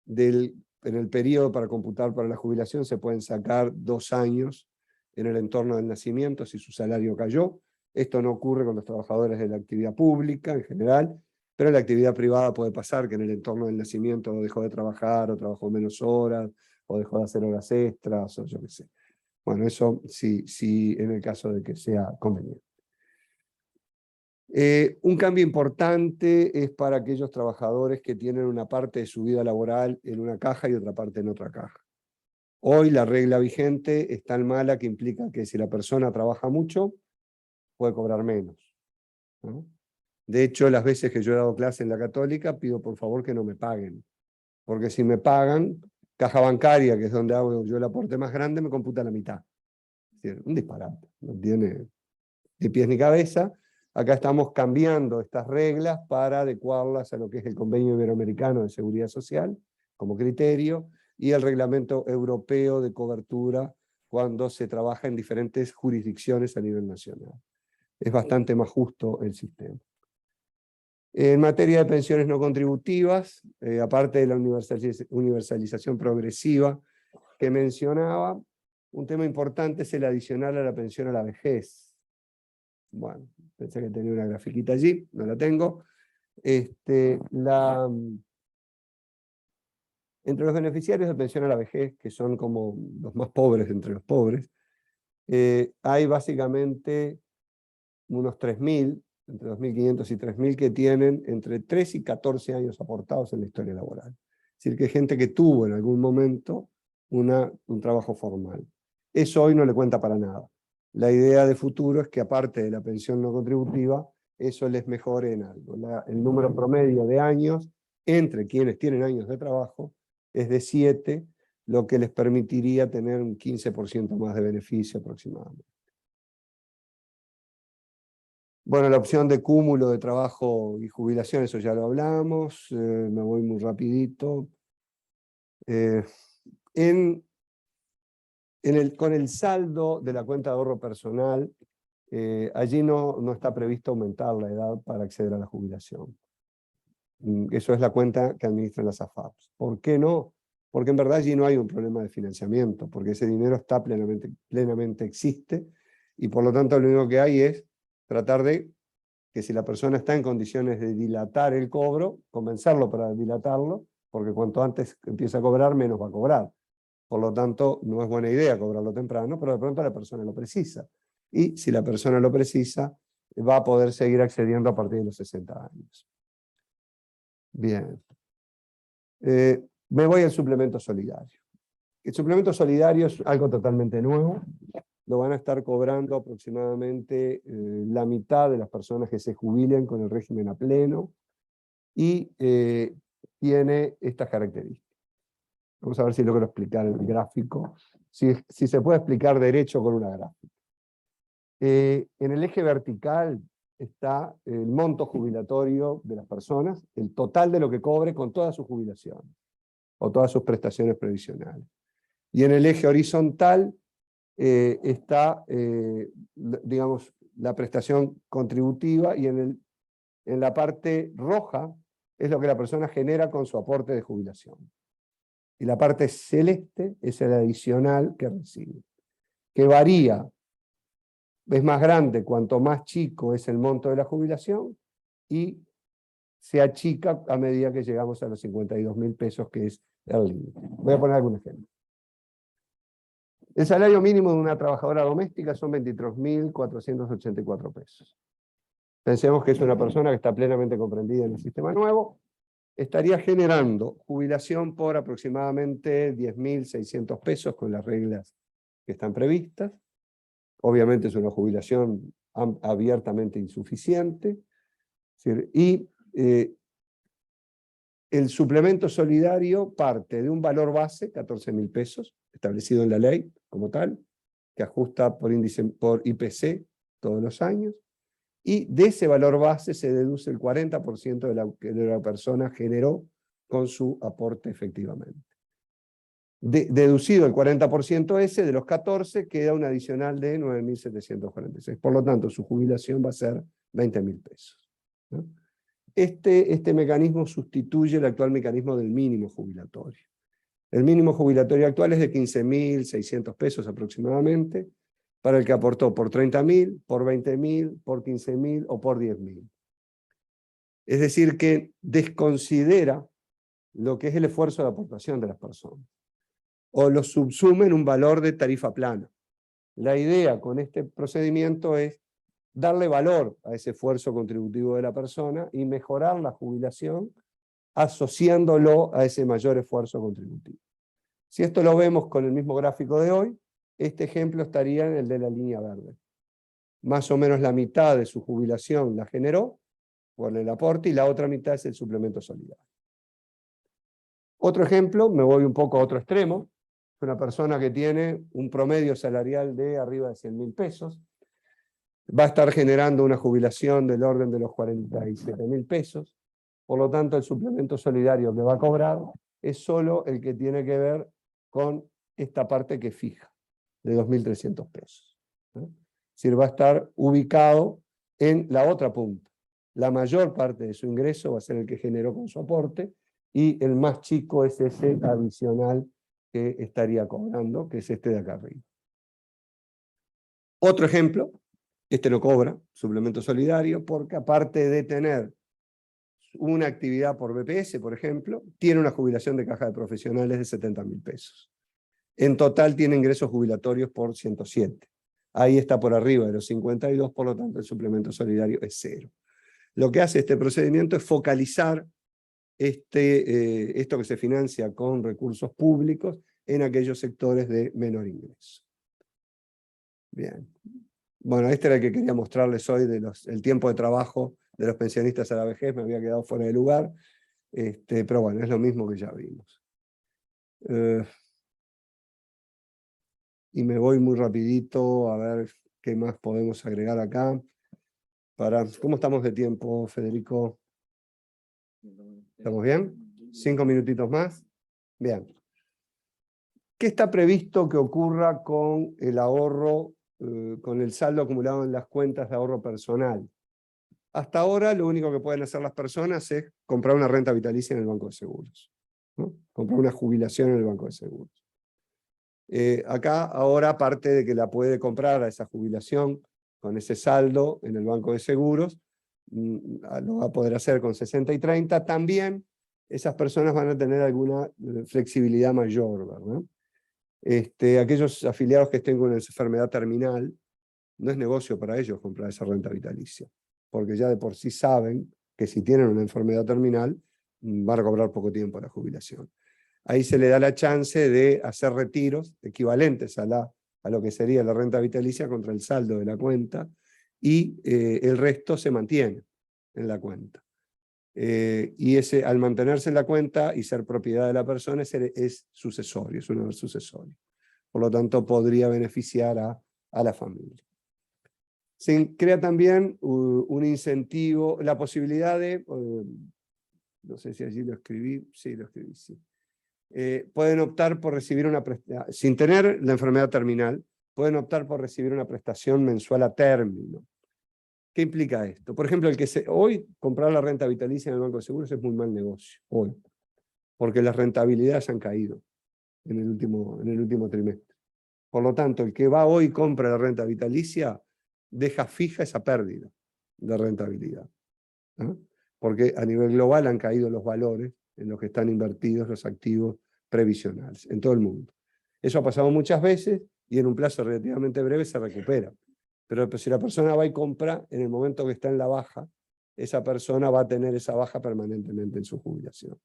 el periodo para computar para la jubilación se pueden sacar 2 años en el entorno del nacimiento si su salario cayó. Esto no ocurre con los trabajadores de la actividad pública en general, pero en la actividad privada puede pasar que en el entorno del nacimiento dejó de trabajar, o trabajó menos horas, o dejó de hacer horas extras, o yo qué sé. Bueno, eso sí en el caso de que sea conveniente. Un cambio importante es para aquellos trabajadores que tienen una parte de su vida laboral en una caja y otra parte en otra caja. Hoy la regla vigente es tan mala que implica que si la persona trabaja mucho, puede cobrar menos, ¿no? De hecho, las veces que yo he dado clase en la Católica, pido por favor que no me paguen. Porque si me pagan, caja bancaria, que es donde hago yo el aporte más grande, me computa la mitad. Es decir, un disparate, no tiene ni pies ni cabeza. Acá estamos cambiando estas reglas para adecuarlas a lo que es el Convenio Iberoamericano de Seguridad Social, como criterio, y el Reglamento Europeo de Cobertura cuando se trabaja en diferentes jurisdicciones a nivel nacional. Es bastante más justo el sistema. En materia de pensiones no contributivas, aparte de la universalización progresiva que mencionaba, un tema importante es el adicional a la pensión a la vejez. Bueno, pensé que tenía una grafiquita allí, no la tengo. Entre los beneficiarios de pensión a la vejez, que son como los más pobres entre los pobres, hay básicamente unos 3.000, entre 2.500 y 3.000, que tienen entre 3 y 14 años aportados en la historia laboral. Es decir, que hay gente que tuvo en algún momento un trabajo formal. Eso hoy no le cuenta para nada. La idea de futuro es que, aparte de la pensión no contributiva, eso les mejore en algo. El número promedio de años entre quienes tienen años de trabajo es de 7, lo que les permitiría tener un 15% más de beneficio aproximadamente. Bueno, la opción de cúmulo de trabajo y jubilación, eso ya lo hablamos, me voy muy rapidito. Con el saldo de la cuenta de ahorro personal, allí no está previsto aumentar la edad para acceder a la jubilación. Eso es la cuenta que administran las AFAPs. ¿Por qué no? Porque en verdad allí no hay un problema de financiamiento, porque ese dinero está plenamente existe, y por lo tanto lo único que hay es tratar de que, si la persona está en condiciones de dilatar el cobro, convencerlo para dilatarlo, porque cuanto antes empieza a cobrar, menos va a cobrar. Por lo tanto, no es buena idea cobrarlo temprano, pero de pronto la persona lo precisa. Y si la persona lo precisa, va a poder seguir accediendo a partir de los 60 años. Bien. Me voy al suplemento solidario. El suplemento solidario es algo totalmente nuevo. Lo van a estar cobrando aproximadamente la mitad de las personas que se jubilen con el régimen a pleno, y tiene estas características. Vamos a ver si logro explicar el gráfico, si se puede explicar derecho con una gráfica. En el eje vertical está el monto jubilatorio de las personas, el total de lo que cobre con todas sus jubilaciones o todas sus prestaciones previsionales. Y en el eje horizontal está, digamos, la prestación contributiva, y en la parte roja es lo que la persona genera con su aporte de jubilación. Y la parte celeste es el adicional que recibe, que varía, es más grande cuanto más chico es el monto de la jubilación, y se achica a medida que llegamos a los 52.000 pesos, que es el límite. Voy a poner algún ejemplo. El salario mínimo de una trabajadora doméstica son 23.484 pesos. Pensemos que es una persona que está plenamente comprendida en el sistema nuevo. Estaría generando jubilación por aproximadamente 10.600 pesos con las reglas que están previstas. Obviamente es una jubilación abiertamente insuficiente. Y el suplemento solidario parte de un valor base, 14.000 pesos, establecido en la ley como tal, que ajusta por IPC todos los años, y de ese valor base se deduce el 40% de lo que la persona generó con su aporte efectivamente. Deducido el 40% ese, de los 14, queda un adicional de 9.746. Por lo tanto, su jubilación va a ser 20.000 pesos, ¿no? Este mecanismo sustituye el actual mecanismo del mínimo jubilatorio. El mínimo jubilatorio actual es de 15.600 pesos aproximadamente, para el que aportó por 30.000, por 20.000, por 15.000 o por 10.000. Es decir, que desconsidera lo que es el esfuerzo de aportación de las personas, o lo subsume en un valor de tarifa plana. La idea con este procedimiento es darle valor a ese esfuerzo contributivo de la persona y mejorar la jubilación asociándolo a ese mayor esfuerzo contributivo. Si esto lo vemos con el mismo gráfico de hoy, este ejemplo estaría en el de la línea verde. Más o menos la mitad de su jubilación la generó por el aporte, y la otra mitad es el suplemento solidario. Otro ejemplo, me voy un poco a otro extremo, es una persona que tiene un promedio salarial de arriba de 100.000 pesos, va a estar generando una jubilación del orden de los 47.000 pesos, por lo tanto el suplemento solidario que va a cobrar es solo el que tiene que ver con esta parte que fija, de 2.300 pesos. ¿No? Es decir, va a estar ubicado en la otra punta. la mayor parte de su ingreso va a ser el que generó con su aporte, y el más chico es ese adicional que estaría cobrando, que es este de acá arriba. Otro ejemplo, este no cobra suplemento solidario, porque aparte de tener una actividad por BPS, por ejemplo, tiene una jubilación de caja de profesionales de 70.000 pesos. En total tiene ingresos jubilatorios por 107. Ahí está por arriba de los 52, por lo tanto el suplemento solidario es 0. Lo que hace este procedimiento es focalizar esto que se financia con recursos públicos en aquellos sectores de menor ingreso. Bien. Bueno, este era el que quería mostrarles hoy el tiempo de trabajo de los pensionistas a la vejez, me había quedado fuera de lugar, pero bueno, es lo mismo que ya vimos. Y me voy muy rapidito a ver qué más podemos agregar acá. ¿Cómo estamos de tiempo, Federico? ¿Estamos bien? 5 minutitos más. Bien. ¿Qué está previsto que ocurra con el ahorro, con el saldo acumulado en las cuentas de ahorro personal? Hasta ahora lo único que pueden hacer las personas es comprar una renta vitalicia en el Banco de Seguros, ¿no? Comprar una jubilación en el Banco de Seguros. Acá ahora, aparte de que la puede comprar a esa jubilación con ese saldo en el Banco de Seguros, lo va a poder hacer con 60 y 30, también esas personas van a tener alguna flexibilidad mayor, ¿verdad? Aquellos afiliados que estén con una enfermedad terminal, no es negocio para ellos comprar esa renta vitalicia, porque ya de por sí saben que si tienen una enfermedad terminal, van a cobrar poco tiempo la jubilación. Ahí se le da la chance de hacer retiros equivalentes a lo que sería la renta vitalicia contra el saldo de la cuenta, y el resto se mantiene en la cuenta. Y al mantenerse en la cuenta y ser propiedad de la persona es sucesorio, es un haber sucesorio. Por lo tanto, podría beneficiar a la familia. Se crea también un incentivo, la posibilidad de, no sé si allí lo escribí, sí, lo escribí, sí. Pueden optar por recibir una prestación, sin tener la enfermedad terminal, pueden optar por recibir una prestación mensual a término. ¿Qué implica esto? Por ejemplo, hoy comprar la renta vitalicia en el Banco de Seguros es muy mal negocio, hoy, porque las rentabilidades han caído en el último trimestre. Por lo tanto, el que va hoy y compra la renta vitalicia deja fija esa pérdida de rentabilidad, ¿no? Porque a nivel global han caído los valores en los que están invertidos los activos previsionales, en todo el mundo. Eso ha pasado muchas veces y en un plazo relativamente breve se recupera. Pero si la persona va y compra, en el momento que está en la baja, esa persona va a tener esa baja permanentemente en su jubilación.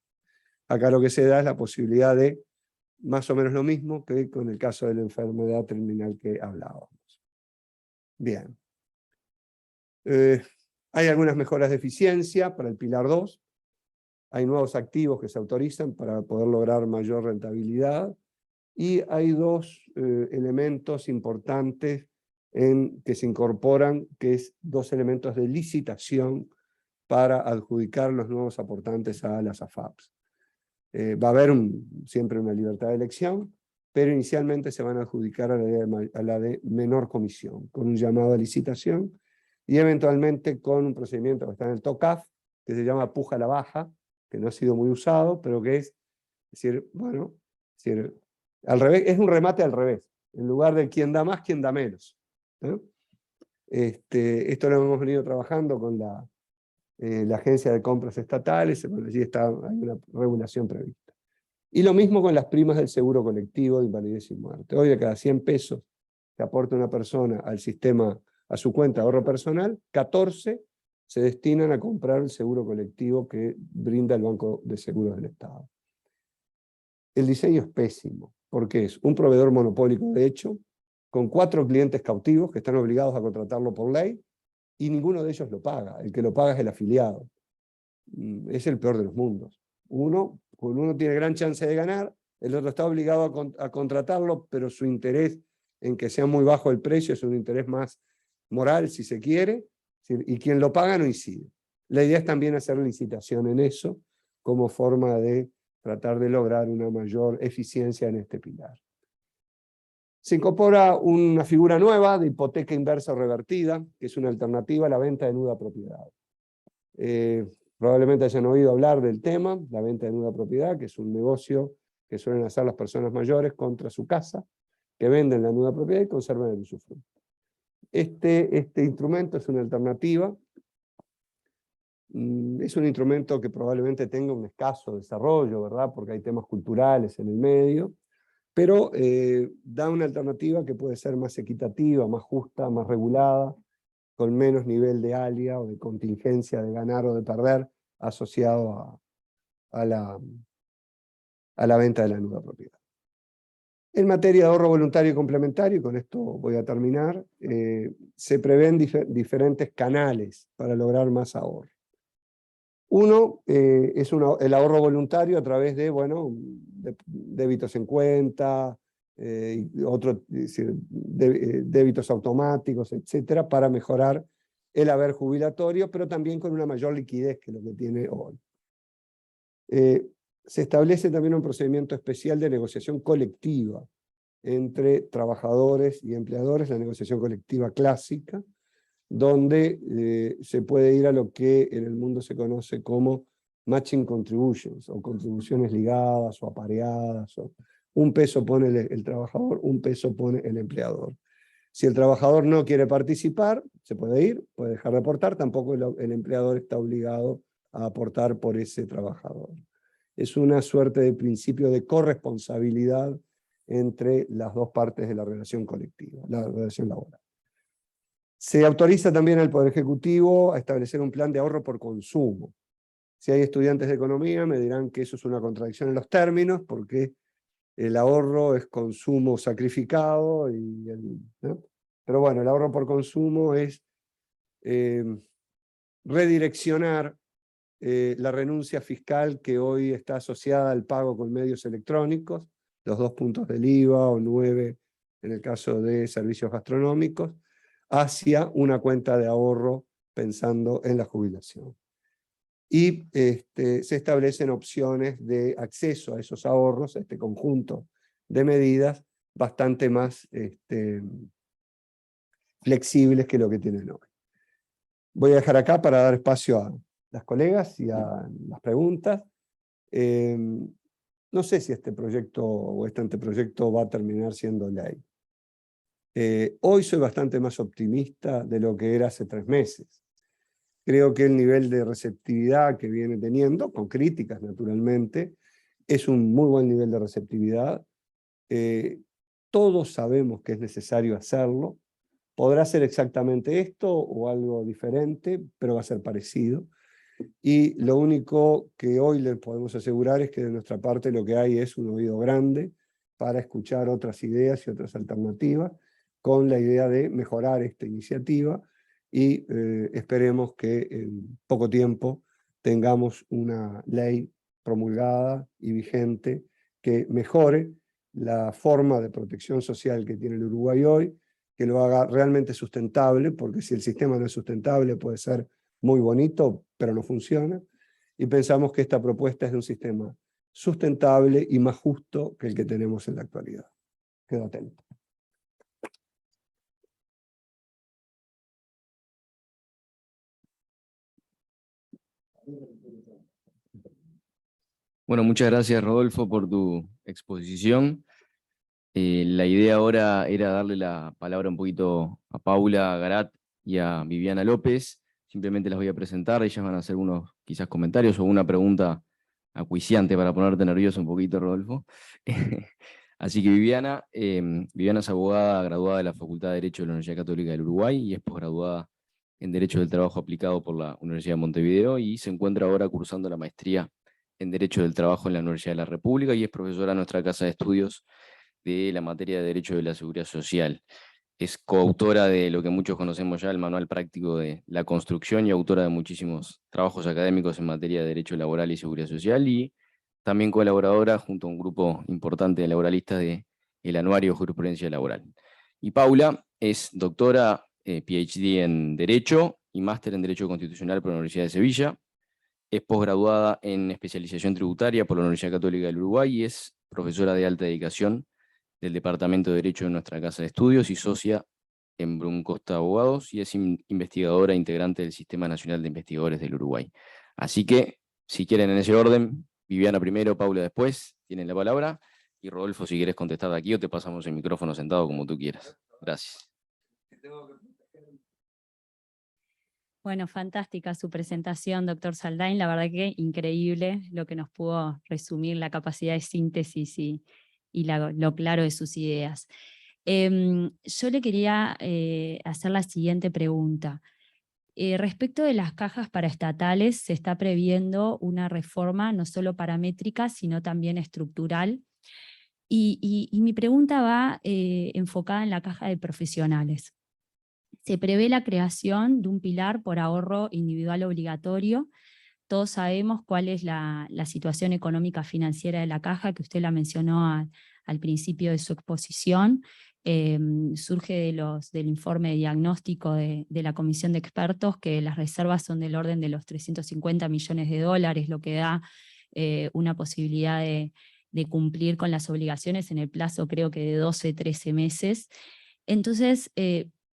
Acá lo que se da es la posibilidad de más o menos lo mismo que con el caso de la enfermedad terminal que hablábamos. Bien. Hay algunas mejoras de eficiencia para el Pilar 2. Hay nuevos activos que se autorizan para poder lograr mayor rentabilidad. Y hay dos elementos importantes que se incorporan, que es 2 elementos de licitación para adjudicar los nuevos aportantes a las AFAPs. Va a haber siempre una libertad de elección, pero inicialmente se van a adjudicar a la de menor comisión, con un llamado a licitación, y eventualmente con un procedimiento que está en el TOCAF, que se llama puja a la baja, que no ha sido muy usado, pero que es decir, bueno, al revés, es un remate al revés. En lugar de quién da más, quién da menos, ¿no? Esto lo hemos venido trabajando con la Agencia de Compras Estatales, allí hay una regulación prevista. Y lo mismo con las primas del seguro colectivo de invalidez y muerte. Hoy de cada 100 pesos que aporta una persona al sistema, a su cuenta de ahorro personal, 14 se destinan a comprar el seguro colectivo que brinda el Banco de Seguros del Estado. El diseño es pésimo, porque es un proveedor monopólico de hecho, con 4 clientes cautivos que están obligados a contratarlo por ley, y ninguno de ellos lo paga. El que lo paga es el afiliado. Es el peor de los mundos. Uno tiene gran chance de ganar, el otro está obligado a contratarlo, pero su interés en que sea muy bajo el precio es un interés más moral, si se quiere, y quien lo paga no incide. La idea es también hacer licitación en eso, como forma de tratar de lograr una mayor eficiencia en este pilar. Se incorpora una figura nueva de hipoteca inversa o revertida, que es una alternativa a la venta de nuda propiedad. Probablemente hayan oído hablar del tema, la venta de nuda propiedad, que es un negocio que suelen hacer las personas mayores contra su casa, que venden la nuda propiedad y conservan el usufructo. Este instrumento es una alternativa. Es un instrumento que probablemente tenga un escaso desarrollo, ¿verdad? Porque hay temas culturales en el medio, pero da una alternativa que puede ser más equitativa, más justa, más regulada, con menos nivel de alia o de contingencia de ganar o de perder asociado a la venta de la nuda propiedad. En materia de ahorro voluntario y complementario, y con esto voy a terminar, se prevén diferentes canales para lograr más ahorro. Uno es el ahorro voluntario a través de, bueno, débitos en cuenta, débitos automáticos, etcétera, para mejorar el haber jubilatorio, pero también con una mayor liquidez que lo que tiene hoy. Se establece también un procedimiento especial de negociación colectiva entre trabajadores y empleadores, la negociación colectiva clásica, donde se puede ir a lo que en el mundo se conoce como matching contributions, o contribuciones ligadas o apareadas. Un peso pone el trabajador, un peso pone el empleador. Si el trabajador no quiere participar, se puede ir, puede dejar de aportar, tampoco el empleador está obligado a aportar por ese trabajador. Es una suerte de principio de corresponsabilidad entre las dos partes de la relación colectiva, la relación laboral. Se autoriza también al Poder Ejecutivo a establecer un plan de ahorro por consumo. Si hay estudiantes de economía me dirán que eso es una contradicción en los términos, porque el ahorro es consumo sacrificado, ¿no? Pero bueno, el ahorro por consumo es redireccionar la renuncia fiscal que hoy está asociada al pago con medios electrónicos, los 2 puntos del IVA o 9 en el caso de servicios gastronómicos, hacia una cuenta de ahorro pensando en la jubilación. Y se establecen opciones de acceso a esos ahorros, a este conjunto de medidas, bastante más flexibles que lo que tienen hoy. Voy a dejar acá para dar espacio a las colegas y a las preguntas. No sé si este proyecto o este anteproyecto va a terminar siendo ley. Hoy soy bastante más optimista de lo que era hace 3 meses. Creo que el nivel de receptividad que viene teniendo, con críticas naturalmente, es un muy buen nivel de receptividad. Todos sabemos que es necesario hacerlo. Podrá ser exactamente esto o algo diferente, pero va a ser parecido. Y lo único que hoy les podemos asegurar es que de nuestra parte lo que hay es un oído grande para escuchar otras ideas y otras alternativas, con la idea de mejorar esta iniciativa, y esperemos que en poco tiempo tengamos una ley promulgada y vigente que mejore la forma de protección social que tiene el Uruguay hoy, que lo haga realmente sustentable, porque si el sistema no es sustentable puede ser muy bonito, pero no funciona, y pensamos que esta propuesta es de un sistema sustentable y más justo que el que tenemos en la actualidad. Quedo atento. Bueno, muchas gracias, Rodolfo, por tu exposición. La idea ahora era darle la palabra un poquito a Paula Garat y a Viviana López. Simplemente las voy a presentar, ellas van a hacer unos quizás comentarios o una pregunta acuiciante para ponerte nervioso un poquito, Rodolfo. Así que Viviana es abogada graduada de la Facultad de Derecho de la Universidad Católica del Uruguay y es posgraduada en Derecho del Trabajo aplicado por la Universidad de Montevideo, y se encuentra ahora cursando la maestría en Derecho del Trabajo en la Universidad de la República y es profesora en nuestra casa de estudios de la materia de Derecho de la Seguridad Social. Es coautora de lo que muchos conocemos ya, el Manual Práctico de la Construcción, y autora de muchísimos trabajos académicos en materia de Derecho Laboral y Seguridad Social, y también colaboradora junto a un grupo importante de laboralistas del Anuario Jurisprudencia Laboral. Y Paula es doctora, PhD en Derecho y máster en Derecho Constitucional por la Universidad de Sevilla. Es posgraduada en especialización tributaria por la Universidad Católica del Uruguay y es profesora de alta dedicación del Departamento de Derecho de nuestra Casa de Estudios y socia en Bruncosta Abogados y es investigadora integrante del Sistema Nacional de Investigadores del Uruguay. Así que, si quieren en ese orden, Viviana primero, Paula después, tienen la palabra, y Rodolfo, si quieres contestar de aquí o te pasamos el micrófono sentado como tú quieras. Gracias. Bueno, fantástica su presentación, doctor Saldain. La verdad que increíble lo que nos pudo resumir la capacidad de síntesis y lo claro de sus ideas. Yo le quería hacer la siguiente pregunta. Respecto de las cajas paraestatales, se está previendo una reforma no solo paramétrica, sino también estructural. Y mi pregunta va enfocada en la caja de profesionales. Se prevé la creación de un pilar por ahorro individual obligatorio. Todos sabemos cuál es la situación económica financiera de la caja, que usted la mencionó al principio de su exposición. Surge del informe de diagnóstico de la comisión de expertos, que las reservas son del orden de los 350 millones de dólares, lo que da una posibilidad de cumplir con las obligaciones en el plazo, creo que de 12, 13 meses. Entonces,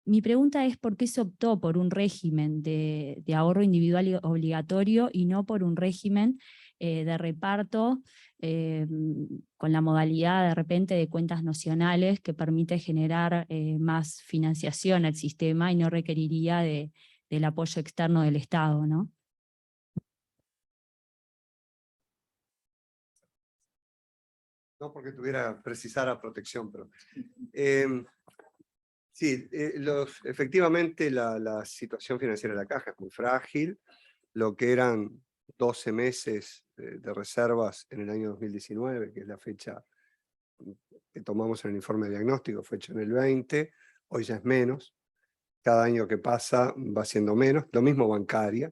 mi pregunta es por qué se optó por un régimen de ahorro individual y obligatorio y no por un régimen de reparto con la modalidad de repente de cuentas nocionales que permite generar más financiación al sistema y no requeriría del apoyo externo del Estado, ¿no? No porque tuviera precisara protección, pero... sí, efectivamente la situación financiera de la caja es muy frágil. Lo que eran 12 meses de reservas en el año 2019, que es la fecha que tomamos en el informe de diagnóstico, fue hecho en el 20, hoy ya es menos. Cada año que pasa va siendo menos. Lo mismo bancaria.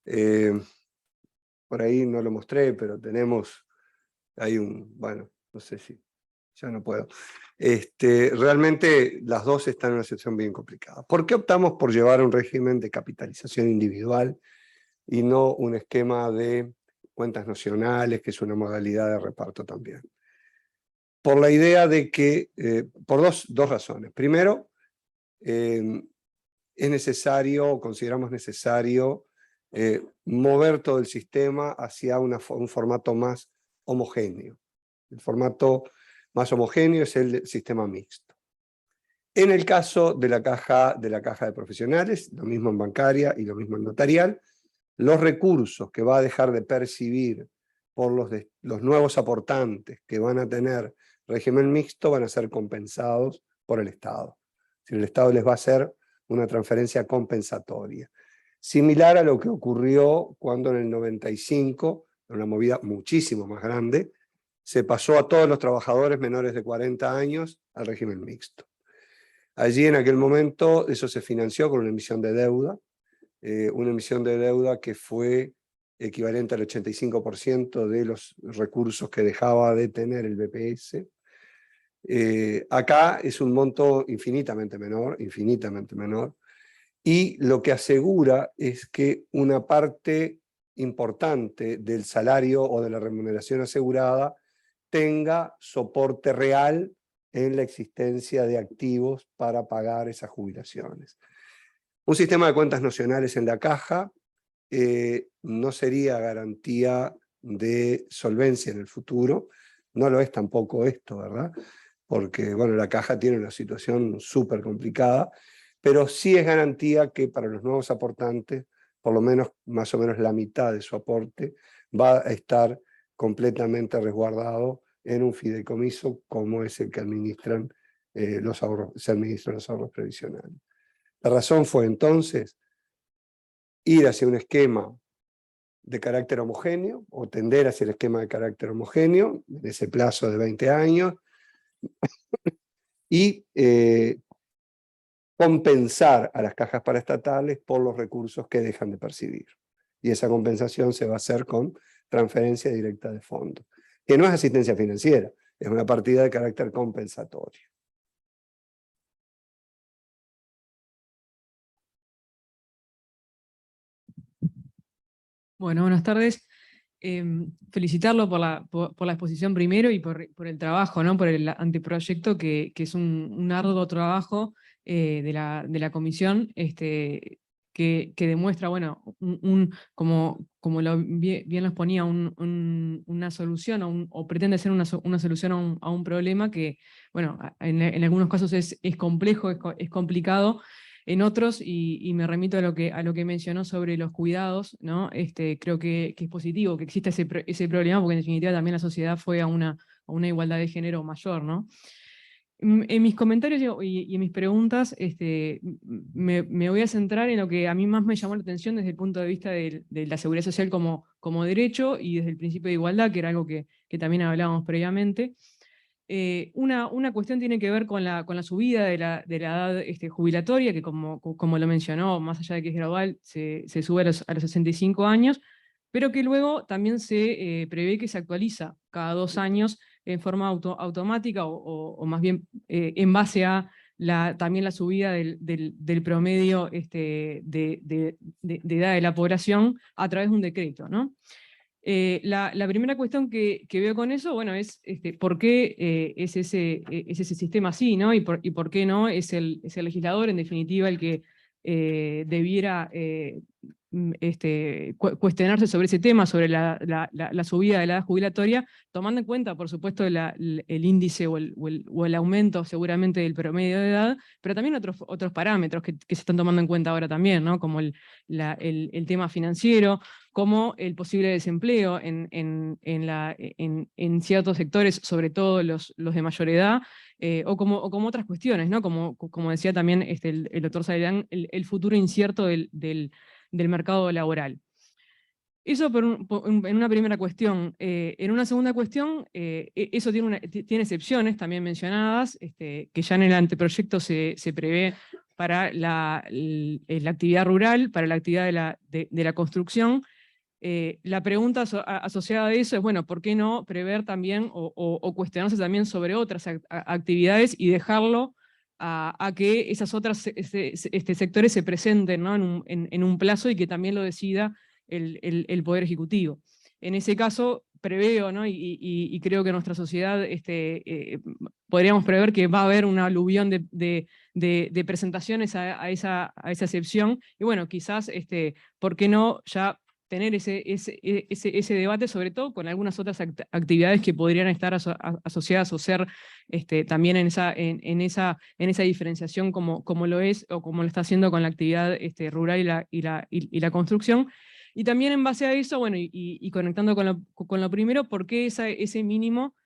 Por ahí no lo mostré, pero tenemos, hay bueno, no sé si, ya no puedo. Realmente las dos están en una situación bien complicada. ¿Por qué optamos por llevar un régimen de capitalización individual y no un esquema de cuentas nocionales, que es una modalidad de reparto también? Por la idea de que, por dos razones. Primero, es necesario, consideramos necesario, mover todo el sistema hacia un formato más homogéneo. El formato más homogéneo es el sistema mixto. En el caso de la caja de profesionales, lo mismo en bancaria y lo mismo en notarial, los recursos que va a dejar de percibir por los nuevos aportantes que van a tener régimen mixto van a ser compensados por el Estado. Si el Estado les va a hacer una transferencia compensatoria. Similar a lo que ocurrió cuando en el 95, en una movida muchísimo más grande, se pasó a todos los trabajadores menores de 40 años al régimen mixto. Allí en aquel momento eso se financió con una emisión de deuda que fue equivalente al 85% de los recursos que dejaba de tener el BPS. Acá es un monto infinitamente menor, y lo que asegura es que una parte importante del salario o de la remuneración asegurada tenga soporte real en la existencia de activos para pagar esas jubilaciones. Un sistema de cuentas nocionales en la caja no sería garantía de solvencia en el futuro, no lo es tampoco esto, ¿verdad? Porque bueno, la caja tiene una situación súper complicada, pero sí es garantía que para los nuevos aportantes, por lo menos más o menos la mitad de su aporte va a estar completamente resguardado en un fideicomiso como es el que administran se administran los ahorros previsionales. La razón fue entonces ir hacia un esquema de carácter homogéneo, o tender hacia el esquema de carácter homogéneo, en ese plazo de 20 años, y compensar a las cajas paraestatales por los recursos que dejan de percibir. Y esa compensación se va a hacer con transferencia directa de fondos, que no es asistencia financiera, es una partida de carácter compensatorio. Bueno, buenas tardes. Felicitarlo por la exposición primero y por el trabajo, ¿no? Por el anteproyecto, que es un arduo trabajo de la comisión, que demuestra, bueno, como bien los ponía, una solución o pretende ser una solución a un problema que, bueno, en algunos casos es complejo, es complicado, en otros, y me remito a lo que mencionó sobre los cuidados, ¿no? Creo que es positivo que exista ese problema, porque en definitiva también la sociedad fue a una igualdad de género mayor, ¿no? En mis comentarios y en mis preguntas me voy a centrar en lo que a mí más me llamó la atención desde el punto de vista de la seguridad social como derecho y desde el principio de igualdad, que era algo que también hablábamos previamente. Una cuestión tiene que ver con la subida de la edad jubilatoria, que como lo mencionó, más allá de que es gradual, se sube a los 65 años, pero que luego también se prevé que se actualiza cada 2 años en forma automática o más bien en base a también la subida del promedio de edad de la población a través de un decreto, ¿no? La primera cuestión que veo con eso, bueno, es por qué es ese sistema así, ¿no? Y por qué no es el legislador, en definitiva, el que debiera cuestionarse sobre ese tema, sobre la subida de la edad jubilatoria, tomando en cuenta, por supuesto, el índice o el aumento seguramente del promedio de edad, pero también otros parámetros que se están tomando en cuenta ahora también, ¿no? Como el tema financiero, como el posible desempleo en ciertos sectores, sobre todo los de mayor edad, o como otras cuestiones, ¿no? Como decía también el doctor Saldain, el futuro incierto del mercado laboral. Eso en una primera cuestión. En una segunda cuestión, eso tiene excepciones también mencionadas, que ya en el anteproyecto se prevé para la actividad rural, para la actividad de la construcción. La pregunta asociada a eso es, bueno, ¿por qué no prever también o cuestionarse también sobre otras actividades y dejarlo a que esas otras sectores se presenten, ¿no? en un plazo y que también lo decida el Poder Ejecutivo? En ese caso, preveo, ¿no? y creo que en nuestra sociedad podríamos prever que va a haber una aluvión de presentaciones a esa excepción, y bueno, quizás, ¿por qué no ya tener ese debate, sobre todo con algunas otras actividades que podrían estar asociadas o ser también en esa diferenciación como lo es o como lo está haciendo con la actividad rural y la construcción? Y también en base a eso, bueno, y conectando con lo primero, ¿por qué ese mínimo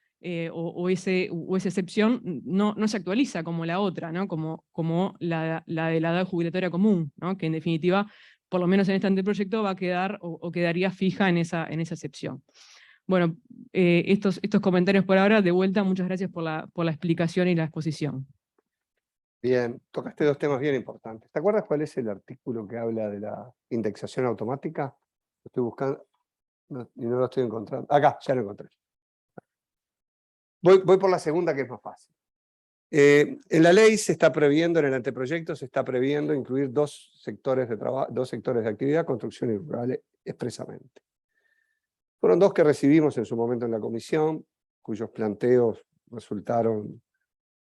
o esa excepción no se actualiza como la otra, ¿no? como la de la edad jubilatoria común, ¿no? Que en definitiva, por lo menos en este anteproyecto, va a quedar o quedaría fija en esa excepción. Bueno, estos comentarios por ahora. De vuelta, muchas gracias por la explicación y la exposición. Bien, tocaste 2 temas bien importantes. ¿Te acuerdas cuál es el artículo que habla de la indexación automática? Lo estoy buscando y no lo estoy encontrando. Acá, ya lo encontré. Voy por la segunda, que es más fácil. En la ley se está previendo, en el anteproyecto se está previendo incluir 2 sectores de trabajo, 2 sectores de actividad, construcción y rural expresamente. Fueron 2 que recibimos en su momento en la comisión, cuyos planteos resultaron,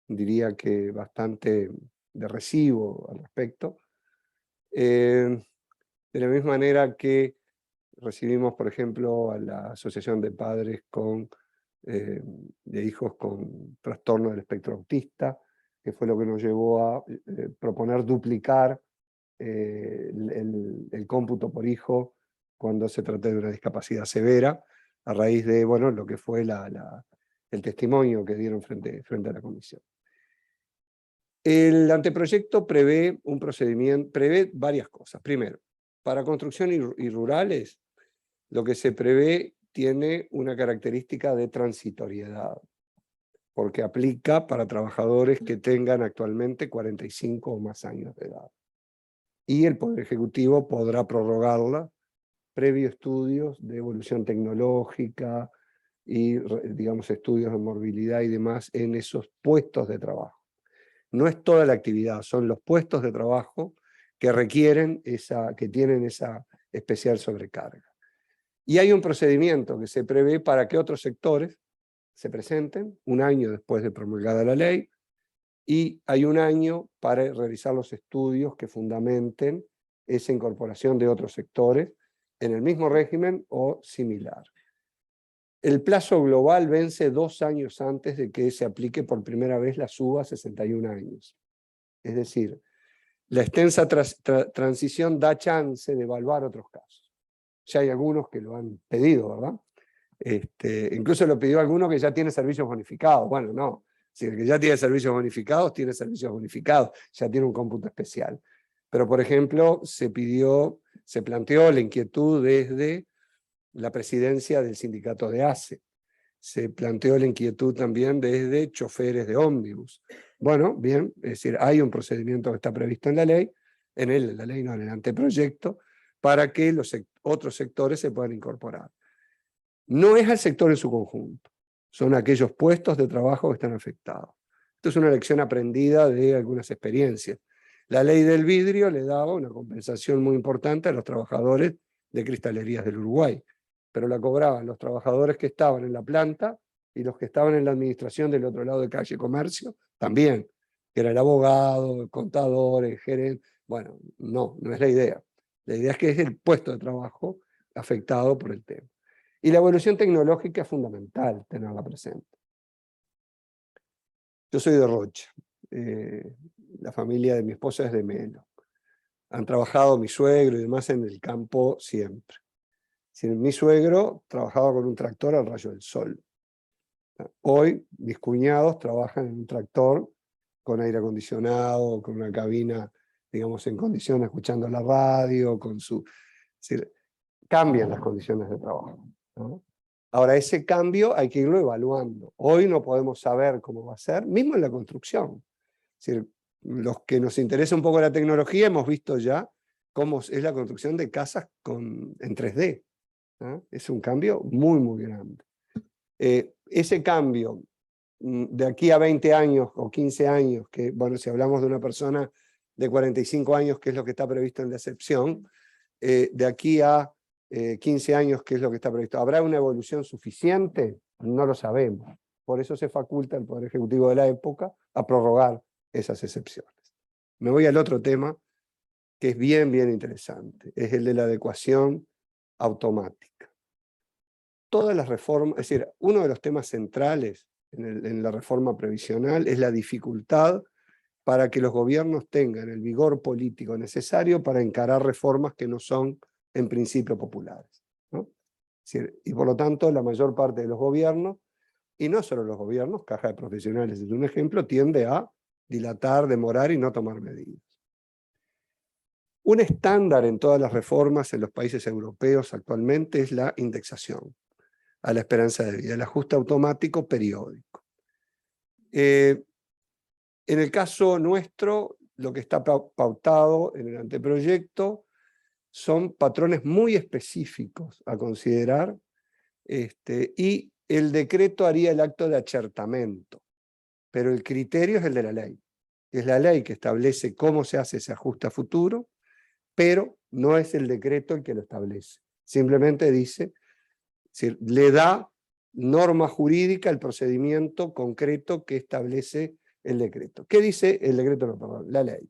diría que bastante de recibo al respecto. De la misma manera que recibimos, por ejemplo, a la Asociación de Padres de Hijos con Trastorno del Espectro Autista, que fue lo que nos llevó a proponer duplicar el cómputo por hijo cuando se trata de una discapacidad severa, a raíz de, bueno, lo que fue el testimonio que dieron frente a la comisión. El anteproyecto prevé un procedimiento, prevé varias cosas. Primero, para construcción y rurales, lo que se prevé tiene una característica de transitoriedad, porque aplica para trabajadores que tengan actualmente 45 o más años de edad. Y el Poder Ejecutivo podrá prorrogarla previo estudios de evolución tecnológica y, digamos, estudios de morbilidad y demás en esos puestos de trabajo. No es toda la actividad, son los puestos de trabajo que requieren que tienen esa especial sobrecarga. Y hay un procedimiento que se prevé para que otros sectores se presenten un año después de promulgada la ley y hay un año para realizar los estudios que fundamenten esa incorporación de otros sectores en el mismo régimen o similar. El plazo global vence 2 años antes de que se aplique por primera vez la suba a 61 años. Es decir, la extensa transición da chance de evaluar otros casos. Ya hay algunos que lo han pedido, ¿verdad? Incluso lo pidió alguno que ya tiene servicios bonificados. Bueno, no. Si el que ya tiene servicios bonificados, tiene servicios bonificados, ya tiene un cómputo especial. Pero, por ejemplo, se planteó la inquietud desde la presidencia del sindicato de ACE. Se planteó la inquietud también desde choferes de ómnibus. Bueno, bien, es decir, hay un procedimiento que está previsto en la ley, en el anteproyecto, para que los otros sectores se puedan incorporar. No es al sector en su conjunto, son aquellos puestos de trabajo que están afectados. Esto es una lección aprendida de algunas experiencias. La ley del vidrio le daba una compensación muy importante a los trabajadores de cristalerías del Uruguay, pero la cobraban los trabajadores que estaban en la planta y los que estaban en la administración del otro lado de calle Comercio, también, que era el abogado, el contador, el gerente. Bueno, no es la idea. La idea es que es el puesto de trabajo afectado por el tema. Y la evolución tecnológica es fundamental tenerla presente. Yo soy de Rocha. La familia de mi esposa es de Melo. Han trabajado mi suegro y demás en el campo siempre. Mi suegro trabajaba con un tractor al rayo del sol. Hoy mis cuñados trabajan en un tractor con aire acondicionado, con una cabina, digamos, en condiciones, escuchando la radio, con su... Es decir, cambian las condiciones de trabajo, ¿no? Ahora, ese cambio hay que irlo evaluando. Hoy no podemos saber cómo va a ser, mismo en la construcción. Es decir, los que nos interesa un poco la tecnología hemos visto ya cómo es la construcción de casas en 3D. ¿No? Es un cambio muy, muy grande. Ese cambio de aquí a 20 años o 15 años, que bueno, si hablamos de una persona de 45 años, que es lo que está previsto en la excepción, de aquí a 15 años, que es lo que está previsto, ¿habrá una evolución suficiente? No lo sabemos. Por eso se faculta al Poder Ejecutivo de la época a prorrogar esas excepciones. Me voy al otro tema, que es bien, bien interesante. Es el de la adecuación automática. Todas las reformas, es decir, uno de los temas centrales en la reforma previsional es la dificultad para que los gobiernos tengan el vigor político necesario para encarar reformas que no son en principio populares, ¿no? Es decir, y por lo tanto la mayor parte de los gobiernos, y no solo los gobiernos, Caja de Profesionales es un ejemplo, tiende a dilatar, demorar y no tomar medidas. Un estándar en todas las reformas en los países europeos actualmente es la indexación a la esperanza de vida, el ajuste automático periódico. En el caso nuestro, lo que está pautado en el anteproyecto son patrones muy específicos a considerar, y el decreto haría el acto de achertamiento, pero el criterio es el de la ley. Es la ley que establece cómo se hace ese ajuste a futuro, pero no es el decreto el que lo establece. Simplemente dice, es decir, le da norma jurídica el procedimiento concreto que establece el decreto. ¿Qué dice el decreto? No, perdón, la ley.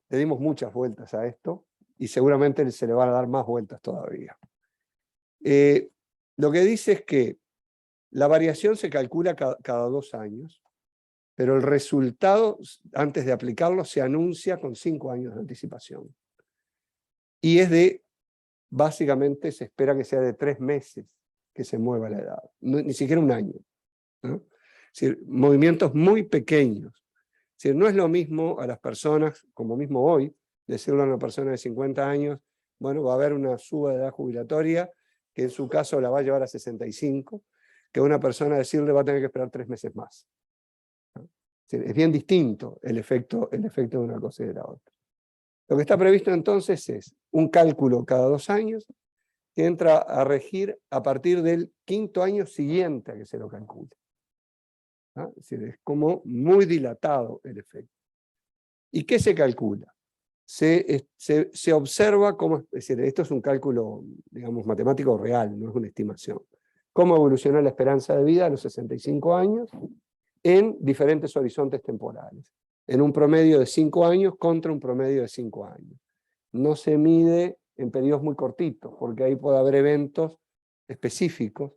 Le dimos muchas vueltas a esto y seguramente se le van a dar más vueltas todavía. Lo que dice es que la variación se calcula cada 2 años, pero el resultado, antes de aplicarlo, se anuncia con 5 años de anticipación. Y básicamente se espera que sea de 3 meses que se mueva la edad, ni siquiera un año, ¿no? Es decir, movimientos muy pequeños. Es decir, no es lo mismo a las personas, como mismo hoy, decirle a una persona de 50 años, bueno, va a haber una suba de edad jubilatoria, que en su caso la va a llevar a 65, que a una persona decirle va a tener que esperar 3 meses más. ¿No? Es decir, es bien distinto el efecto de una cosa y de la otra. Lo que está previsto entonces es un cálculo cada 2 años, que entra a regir a partir del 5º año siguiente a que se lo calcule. ¿No? Es decir, es como muy dilatado el efecto. ¿Y qué se calcula? Se observa cómo, es decir, esto es un cálculo, digamos, matemático real, no es una estimación. Cómo evolucionó la esperanza de vida a los 65 años en diferentes horizontes temporales, en un promedio de 5 años contra un promedio de 5 años. No se mide en periodos muy cortitos, porque ahí puede haber eventos específicos,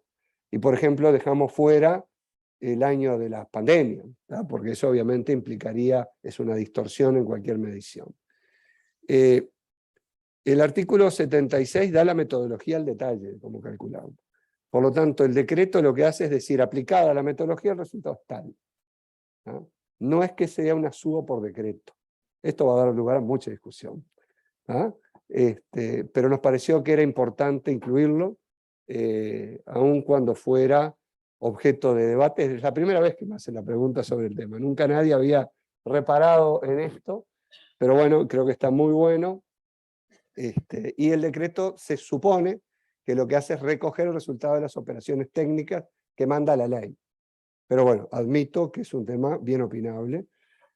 y por ejemplo dejamos fuera el año de la pandemia, ¿tá? Porque eso obviamente implicaría, es una distorsión en cualquier medición. El artículo 76 da la metodología al detalle de cómo calculamos. Por lo tanto, el decreto lo que hace es decir, aplicada la metodología, el resultado es tal. ¿Ah? No es que sea una suba por decreto. Esto va a dar lugar a mucha discusión. ¿Ah? Pero nos pareció que era importante incluirlo, aun cuando fuera objeto de debate. Es la primera vez que me hacen la pregunta sobre el tema. Nunca nadie había reparado en esto, pero bueno, creo que está muy bueno. Y el decreto se supone que lo que hace es recoger el resultado de las operaciones técnicas que manda la ley. Pero bueno, admito que es un tema bien opinable.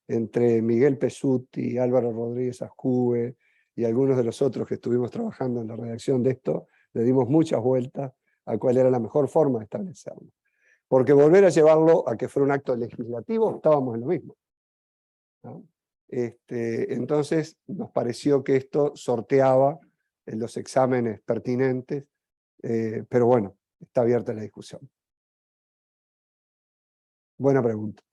Entre Miguel Pesutti, Álvaro Rodríguez Ascue y algunos de los otros que estuvimos trabajando en la redacción de esto, le dimos muchas vueltas a cuál era la mejor forma de establecerlo. Porque volver a llevarlo a que fuera un acto legislativo, estábamos en lo mismo, ¿no? Entonces nos pareció que esto sorteaba en los exámenes pertinentes, pero bueno, está abierta la discusión. Buena pregunta.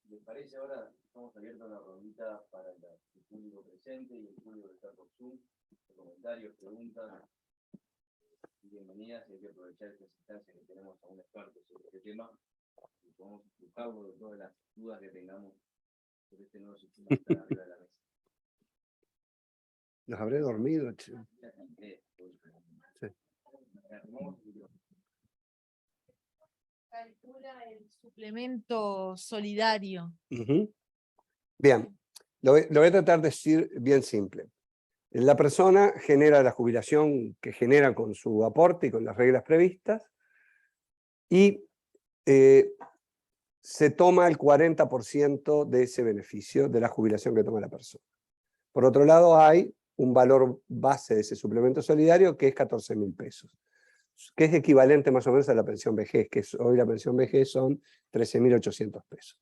¿Les parece ahora? Estamos abiertos a una rondita para el público presente y el público que está por Zoom. Comentarios, preguntas. Bienvenidas, y hay que aprovechar esta instancia que tenemos a un experto sobre este tema y podemos explicarlo de todas las dudas que tengamos sobre este nuevo sistema que está arriba de la mesa. Los habré dormido, che. Sí. Calcula el suplemento solidario. Bien, lo voy a tratar de decir bien simple. La persona genera la jubilación que genera con su aporte y con las reglas previstas, y se toma el 40% de ese beneficio de la jubilación que toma la persona. Por otro lado, hay un valor base de ese suplemento solidario que es 14.000 pesos, que es equivalente más o menos a la pensión vejez, que hoy la pensión vejez son 13.800 pesos.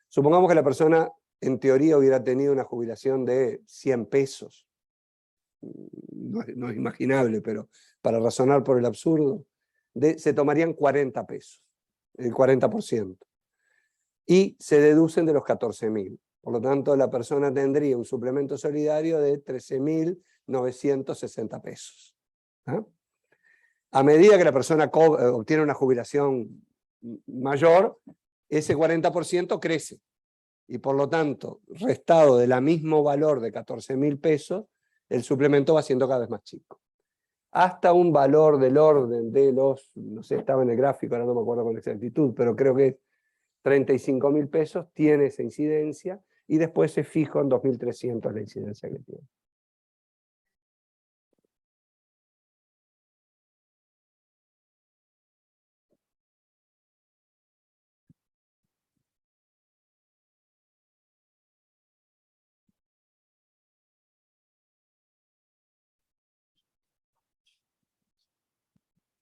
Supongamos que la persona en teoría hubiera tenido una jubilación de 100 pesos, no es imaginable, pero para razonar por el absurdo, se tomarían 40 pesos, el 40%, y se deducen de los 14.000. Por lo tanto, la persona tendría un suplemento solidario de 13.960 pesos. ¿Ah? A medida que la persona obtiene una jubilación mayor, ese 40% crece. Y por lo tanto, restado del mismo valor de 14.000 pesos, el suplemento va siendo cada vez más chico. Hasta un valor del orden de los, no sé, estaba en el gráfico, ahora no me acuerdo con exactitud, pero creo que es 35.000 pesos, tiene esa incidencia, y después se fija en 2.300 la incidencia que tiene.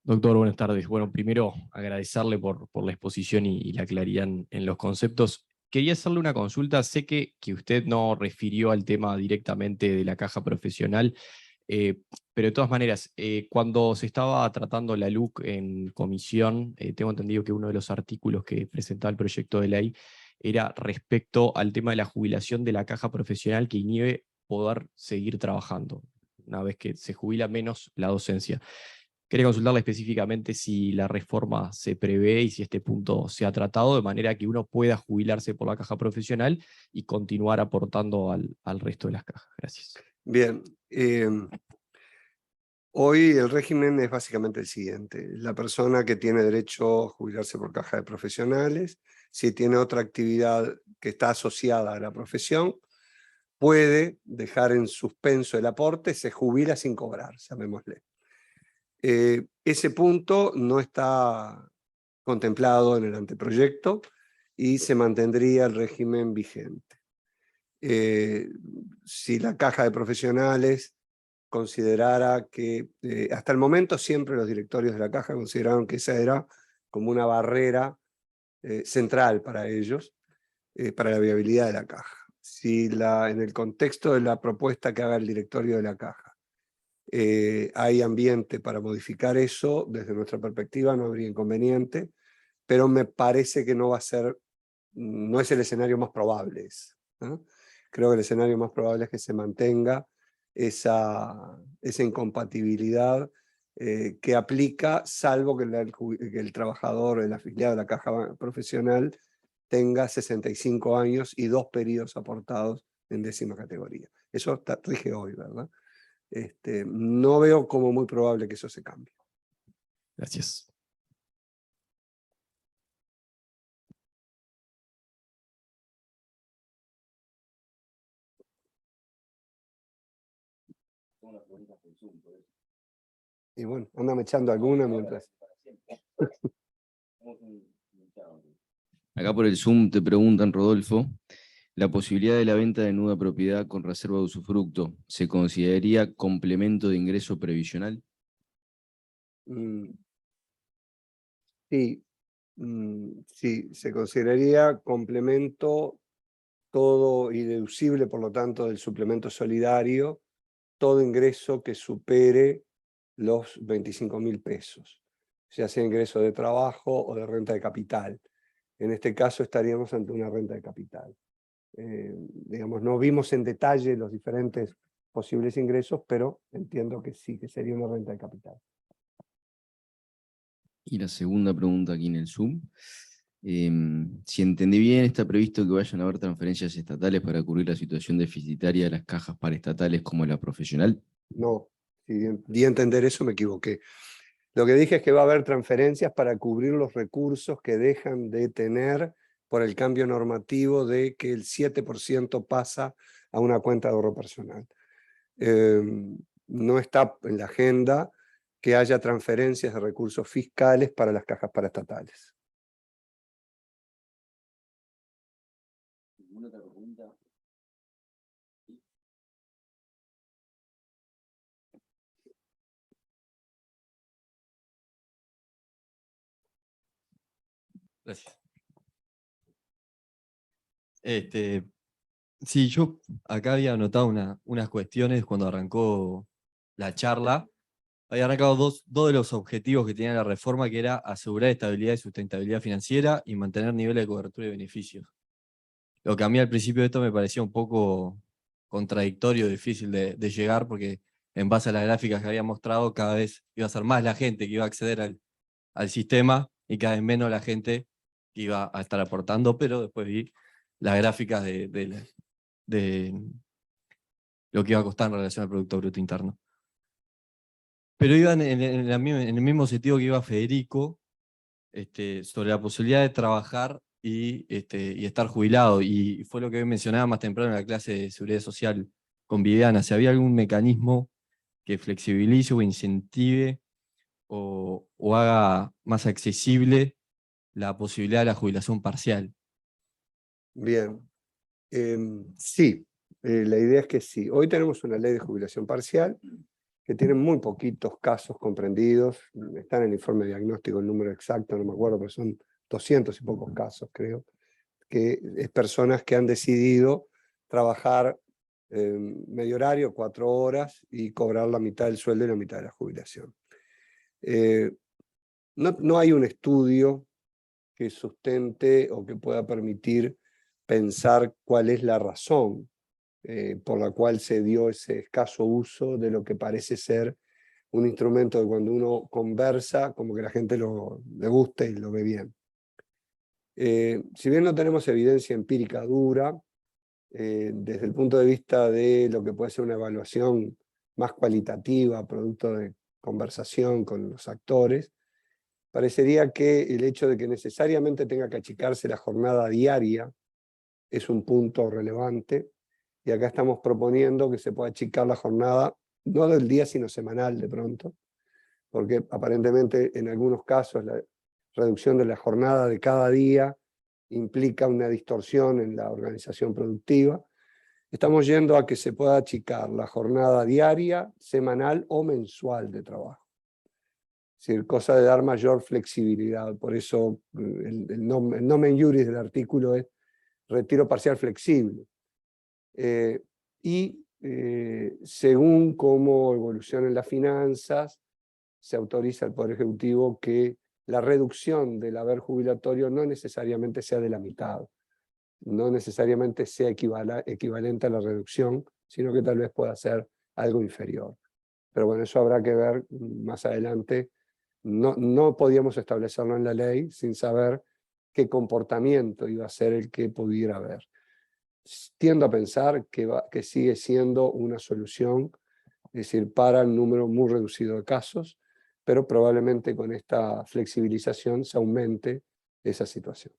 Doctor, buenas tardes. Bueno, primero agradecerle por la exposición y la claridad en los conceptos. Quería hacerle una consulta. Sé que usted no refirió al tema directamente de la caja profesional, pero de todas maneras, cuando se estaba tratando la LUC en comisión, tengo entendido que uno de los artículos que presentaba el proyecto de ley era respecto al tema de la jubilación de la caja profesional que inhibe poder seguir trabajando, una vez que se jubila menos la docencia. Quería consultarle específicamente si la reforma se prevé y si este punto se ha tratado de manera que uno pueda jubilarse por la caja profesional y continuar aportando al resto de las cajas. Gracias. Bien. Hoy el régimen es básicamente el siguiente. La persona que tiene derecho a jubilarse por caja de profesionales, si tiene otra actividad que está asociada a la profesión, puede dejar en suspenso el aporte, se jubila sin cobrar, llamémosle. Ese punto no está contemplado en el anteproyecto y se mantendría el régimen vigente. Si la caja de profesionales considerara que, hasta el momento siempre los directorios de la Caja consideraron que esa era como una barrera central para ellos, para la viabilidad de la Caja. Si en el contexto de la propuesta que haga el directorio de la Caja hay ambiente para modificar eso, desde nuestra perspectiva no habría inconveniente, pero me parece que no va a ser, no es el escenario más probable, ¿no? Creo que el escenario más probable es que se mantenga esa incompatibilidad que aplica, salvo que el trabajador, el afiliado de la Caja Profesional, tenga 65 años y 2 periodos aportados en 10ª categoría. Eso rige hoy, ¿verdad? No veo como muy probable que eso se cambie. Gracias. Y bueno, ándame echando alguna mientras. Acá por el Zoom te preguntan, Rodolfo, ¿la posibilidad de la venta de nuda propiedad con reserva de usufructo se consideraría complemento de ingreso previsional? Sí, sí, se consideraría complemento todo y deducible, por lo tanto, del suplemento solidario, todo ingreso que supere los 25.000 pesos, ya sea ingreso de trabajo o de renta de capital. En este caso estaríamos ante una renta de capital. Digamos, no vimos en detalle los diferentes posibles ingresos, pero entiendo que sí, que sería una renta de capital. Y la segunda pregunta aquí en el Zoom. Si entendí bien, está previsto que vayan a haber transferencias estatales para cubrir la situación deficitaria de las cajas paraestatales como la profesional. No, si di a entender eso me equivoqué. Lo que dije es que va a haber transferencias para cubrir los recursos que dejan de tener por el cambio normativo de que el 7% pasa a una cuenta de ahorro personal. No está en la agenda que haya transferencias de recursos fiscales para las cajas paraestatales. ¿Alguna otra pregunta? Gracias. Sí, yo acá había anotado unas cuestiones cuando arrancó la charla. Había arrancado dos de los objetivos que tenía la reforma, que era asegurar estabilidad y sustentabilidad financiera y mantener niveles de cobertura y beneficios. Lo que a mí al principio de esto me parecía un poco contradictorio, difícil de llegar, porque en base a las gráficas que había mostrado, cada vez iba a ser más la gente que iba a acceder al sistema y cada vez menos la gente que iba a estar aportando, pero después vi las gráficas de lo que iba a costar en relación al Producto Bruto Interno. Pero iban en el mismo sentido que iba Federico, sobre la posibilidad de trabajar y estar jubilado, y fue lo que mencionaba más temprano en la clase de Seguridad Social con Viviana, si había algún mecanismo que flexibilice o incentive o haga más accesible la posibilidad de la jubilación parcial. Bien, sí, la idea es que sí. Hoy tenemos una ley de jubilación parcial que tiene muy poquitos casos comprendidos. Está en el informe diagnóstico el número exacto, no me acuerdo, pero son 200 y pocos casos, creo, que es personas que han decidido trabajar medio horario, 4 horas, y cobrar la mitad del sueldo y la mitad de la jubilación. No hay un estudio que sustente o que pueda permitir pensar cuál es la razón por la cual se dio ese escaso uso de lo que parece ser un instrumento de cuando uno conversa, como que la gente le gusta y lo ve bien. Si bien no tenemos evidencia empírica dura, desde el punto de vista de lo que puede ser una evaluación más cualitativa, producto de conversación con los actores, parecería que el hecho de que necesariamente tenga que achicarse la jornada diaria es un punto relevante, y acá estamos proponiendo que se pueda achicar la jornada, no del día, sino semanal de pronto, porque aparentemente en algunos casos la reducción de la jornada de cada día implica una distorsión en la organización productiva, estamos yendo a que se pueda achicar la jornada diaria, semanal o mensual de trabajo. Es decir, cosa de dar mayor flexibilidad. Por eso el nomen iuris del artículo es retiro parcial flexible. Según cómo evolucionen las finanzas, se autoriza al Poder Ejecutivo que la reducción del haber jubilatorio no necesariamente sea de la mitad, no necesariamente sea equivalente a la reducción, sino que tal vez pueda ser algo inferior. Pero bueno, eso habrá que ver más adelante. No podíamos establecerlo en la ley sin saber qué comportamiento iba a ser el que pudiera haber. Tiendo a pensar que sigue siendo una solución, es decir, para un número muy reducido de casos, pero probablemente con esta flexibilización se aumente esa situación.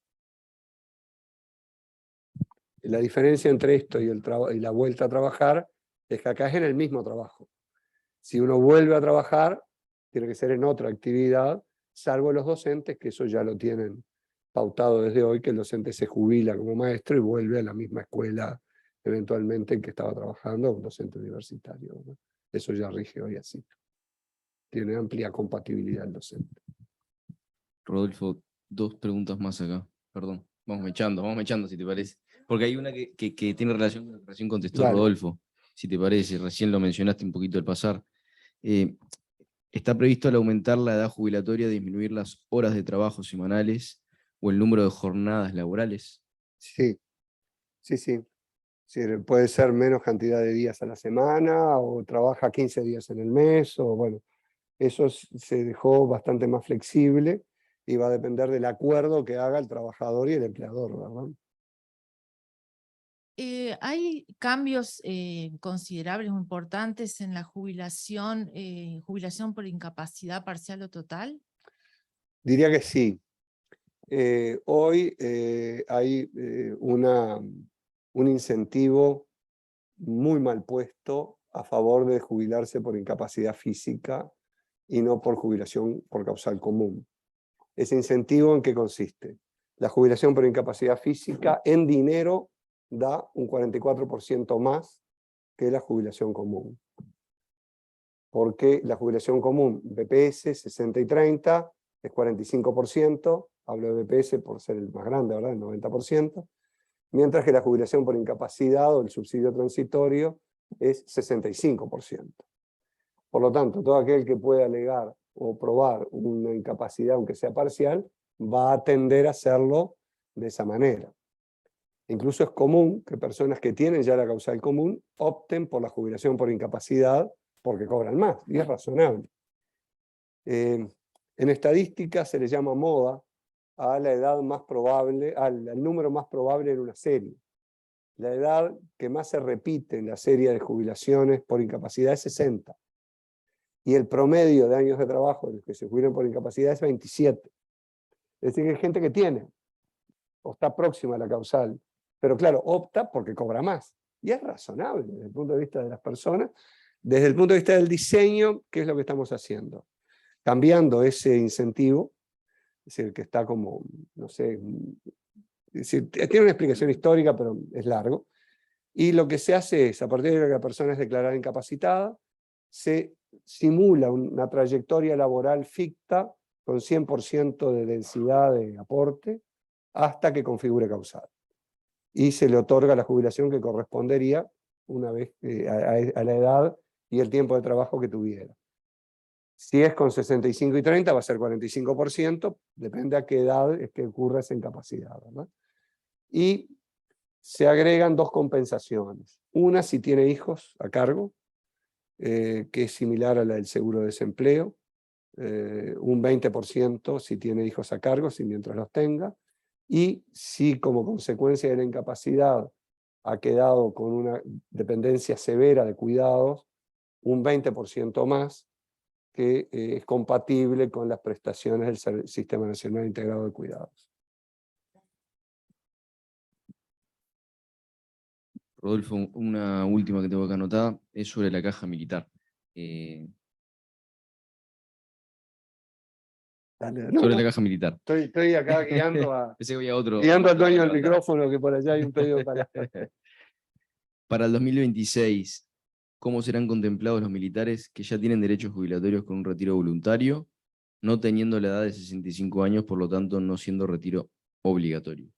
La diferencia entre esto y la vuelta a trabajar es que acá es en el mismo trabajo. Si uno vuelve a trabajar, tiene que ser en otra actividad, salvo los docentes, que eso ya lo tienen pautado desde hoy, que el docente se jubila como maestro y vuelve a la misma escuela eventualmente en que estaba trabajando, un docente universitario, ¿no? Eso ya rige hoy así. Tiene amplia compatibilidad el docente. Rodolfo, 2 preguntas más acá. Perdón, vamos mechando si te parece. Porque hay una que tiene relación con lo que recién contestó Dale. Rodolfo, si te parece, recién lo mencionaste un poquito al pasar. ¿Está previsto al aumentar la edad jubilatoria disminuir las horas de trabajo semanales o el número de jornadas laborales? Sí. Sí, puede ser menos cantidad de días a la semana, o trabaja 15 días en el mes, o bueno, eso se dejó bastante más flexible y va a depender del acuerdo que haga el trabajador y el empleador, ¿verdad? ¿Hay cambios considerables o importantes en la jubilación, jubilación por incapacidad parcial o total? Diría que sí. Hoy hay un incentivo muy mal puesto a favor de jubilarse por incapacidad física y no por jubilación por causal común. ¿Ese incentivo en qué consiste? La jubilación por incapacidad física en dinero da un 44% más que la jubilación común. Porque la jubilación común, BPS 60 y 30, es 45%, hablo de BPS por ser el más grande, ¿verdad? El 90%, mientras que la jubilación por incapacidad o el subsidio transitorio es 65%. Por lo tanto, todo aquel que pueda alegar o probar una incapacidad, aunque sea parcial, va a tender a hacerlo de esa manera. Incluso es común que personas que tienen ya la causal común opten por la jubilación por incapacidad porque cobran más, y es razonable. En estadística se le llama moda a la edad más probable, al número más probable en una serie. La edad que más se repite en la serie de jubilaciones por incapacidad es 60. Y el promedio de años de trabajo de los que se jubilan por incapacidad es 27. Es decir, que hay gente que tiene, o está próxima a la causal, pero claro, opta porque cobra más. Y es razonable desde el punto de vista de las personas. Desde el punto de vista del diseño, ¿qué es lo que estamos haciendo? Cambiando ese incentivo, es decir, que está como, no sé, es decir, tiene una explicación histórica, pero es largo. Y lo que se hace es, a partir de que la persona es declarada incapacitada, se simula una trayectoria laboral ficta con 100% de densidad de aporte hasta que configure causal. Y se le otorga la jubilación que correspondería una vez a la edad y el tiempo de trabajo que tuviera. Si es con 65 y 30 va a ser 45%, depende a qué edad es que ocurra esa incapacidad, ¿verdad? Y se agregan 2 compensaciones. Una si tiene hijos a cargo, que es similar a la del seguro de desempleo, un 20% si tiene hijos a cargo, si mientras los tenga, y si como consecuencia de la incapacidad ha quedado con una dependencia severa de cuidados, un 20% más, que es compatible con las prestaciones del Sistema Nacional Integrado de Cuidados. Rodolfo, una última que tengo acá anotada es sobre la caja militar. Dale, Sobre la caja militar. Estoy acá guiando, Pensé que había otro. guiando al dueño del micrófono, que por allá hay un pedido para... Para el 2026, ¿cómo serán contemplados los militares que ya tienen derechos jubilatorios con un retiro voluntario, no teniendo la edad de 65 años, por lo tanto no siendo retiro obligatorio?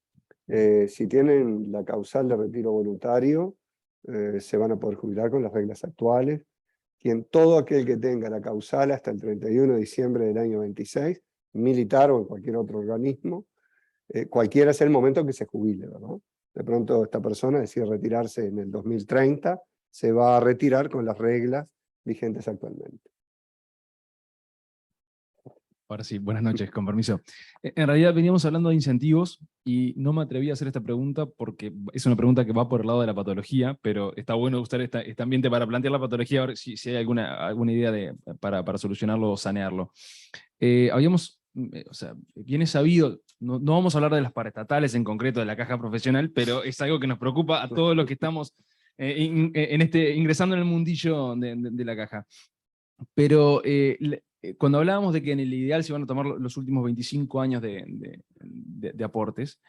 Si tienen la causal de retiro voluntario, se van a poder jubilar con las reglas actuales. Todo aquel que tenga la causal hasta el 31 de diciembre del año 26, militar o en cualquier otro organismo, cualquiera sea el momento en que se jubile, ¿verdad? De pronto esta persona decide retirarse en el 2030, se va a retirar con las reglas vigentes actualmente. Ahora sí, buenas noches, con permiso. En realidad veníamos hablando de incentivos y no me atreví a hacer esta pregunta porque es una pregunta que va por el lado de la patología, pero está bueno usar este ambiente para plantear la patología, a ver si hay alguna idea para solucionarlo o sanearlo. O sea, bien es sabido, no vamos a hablar de las paraestatales en concreto, de la caja profesional, pero es algo que nos preocupa a todos los que estamos ingresando en el mundillo de la caja. Pero cuando hablábamos de que en el ideal se van a tomar los últimos 25 años de aportes,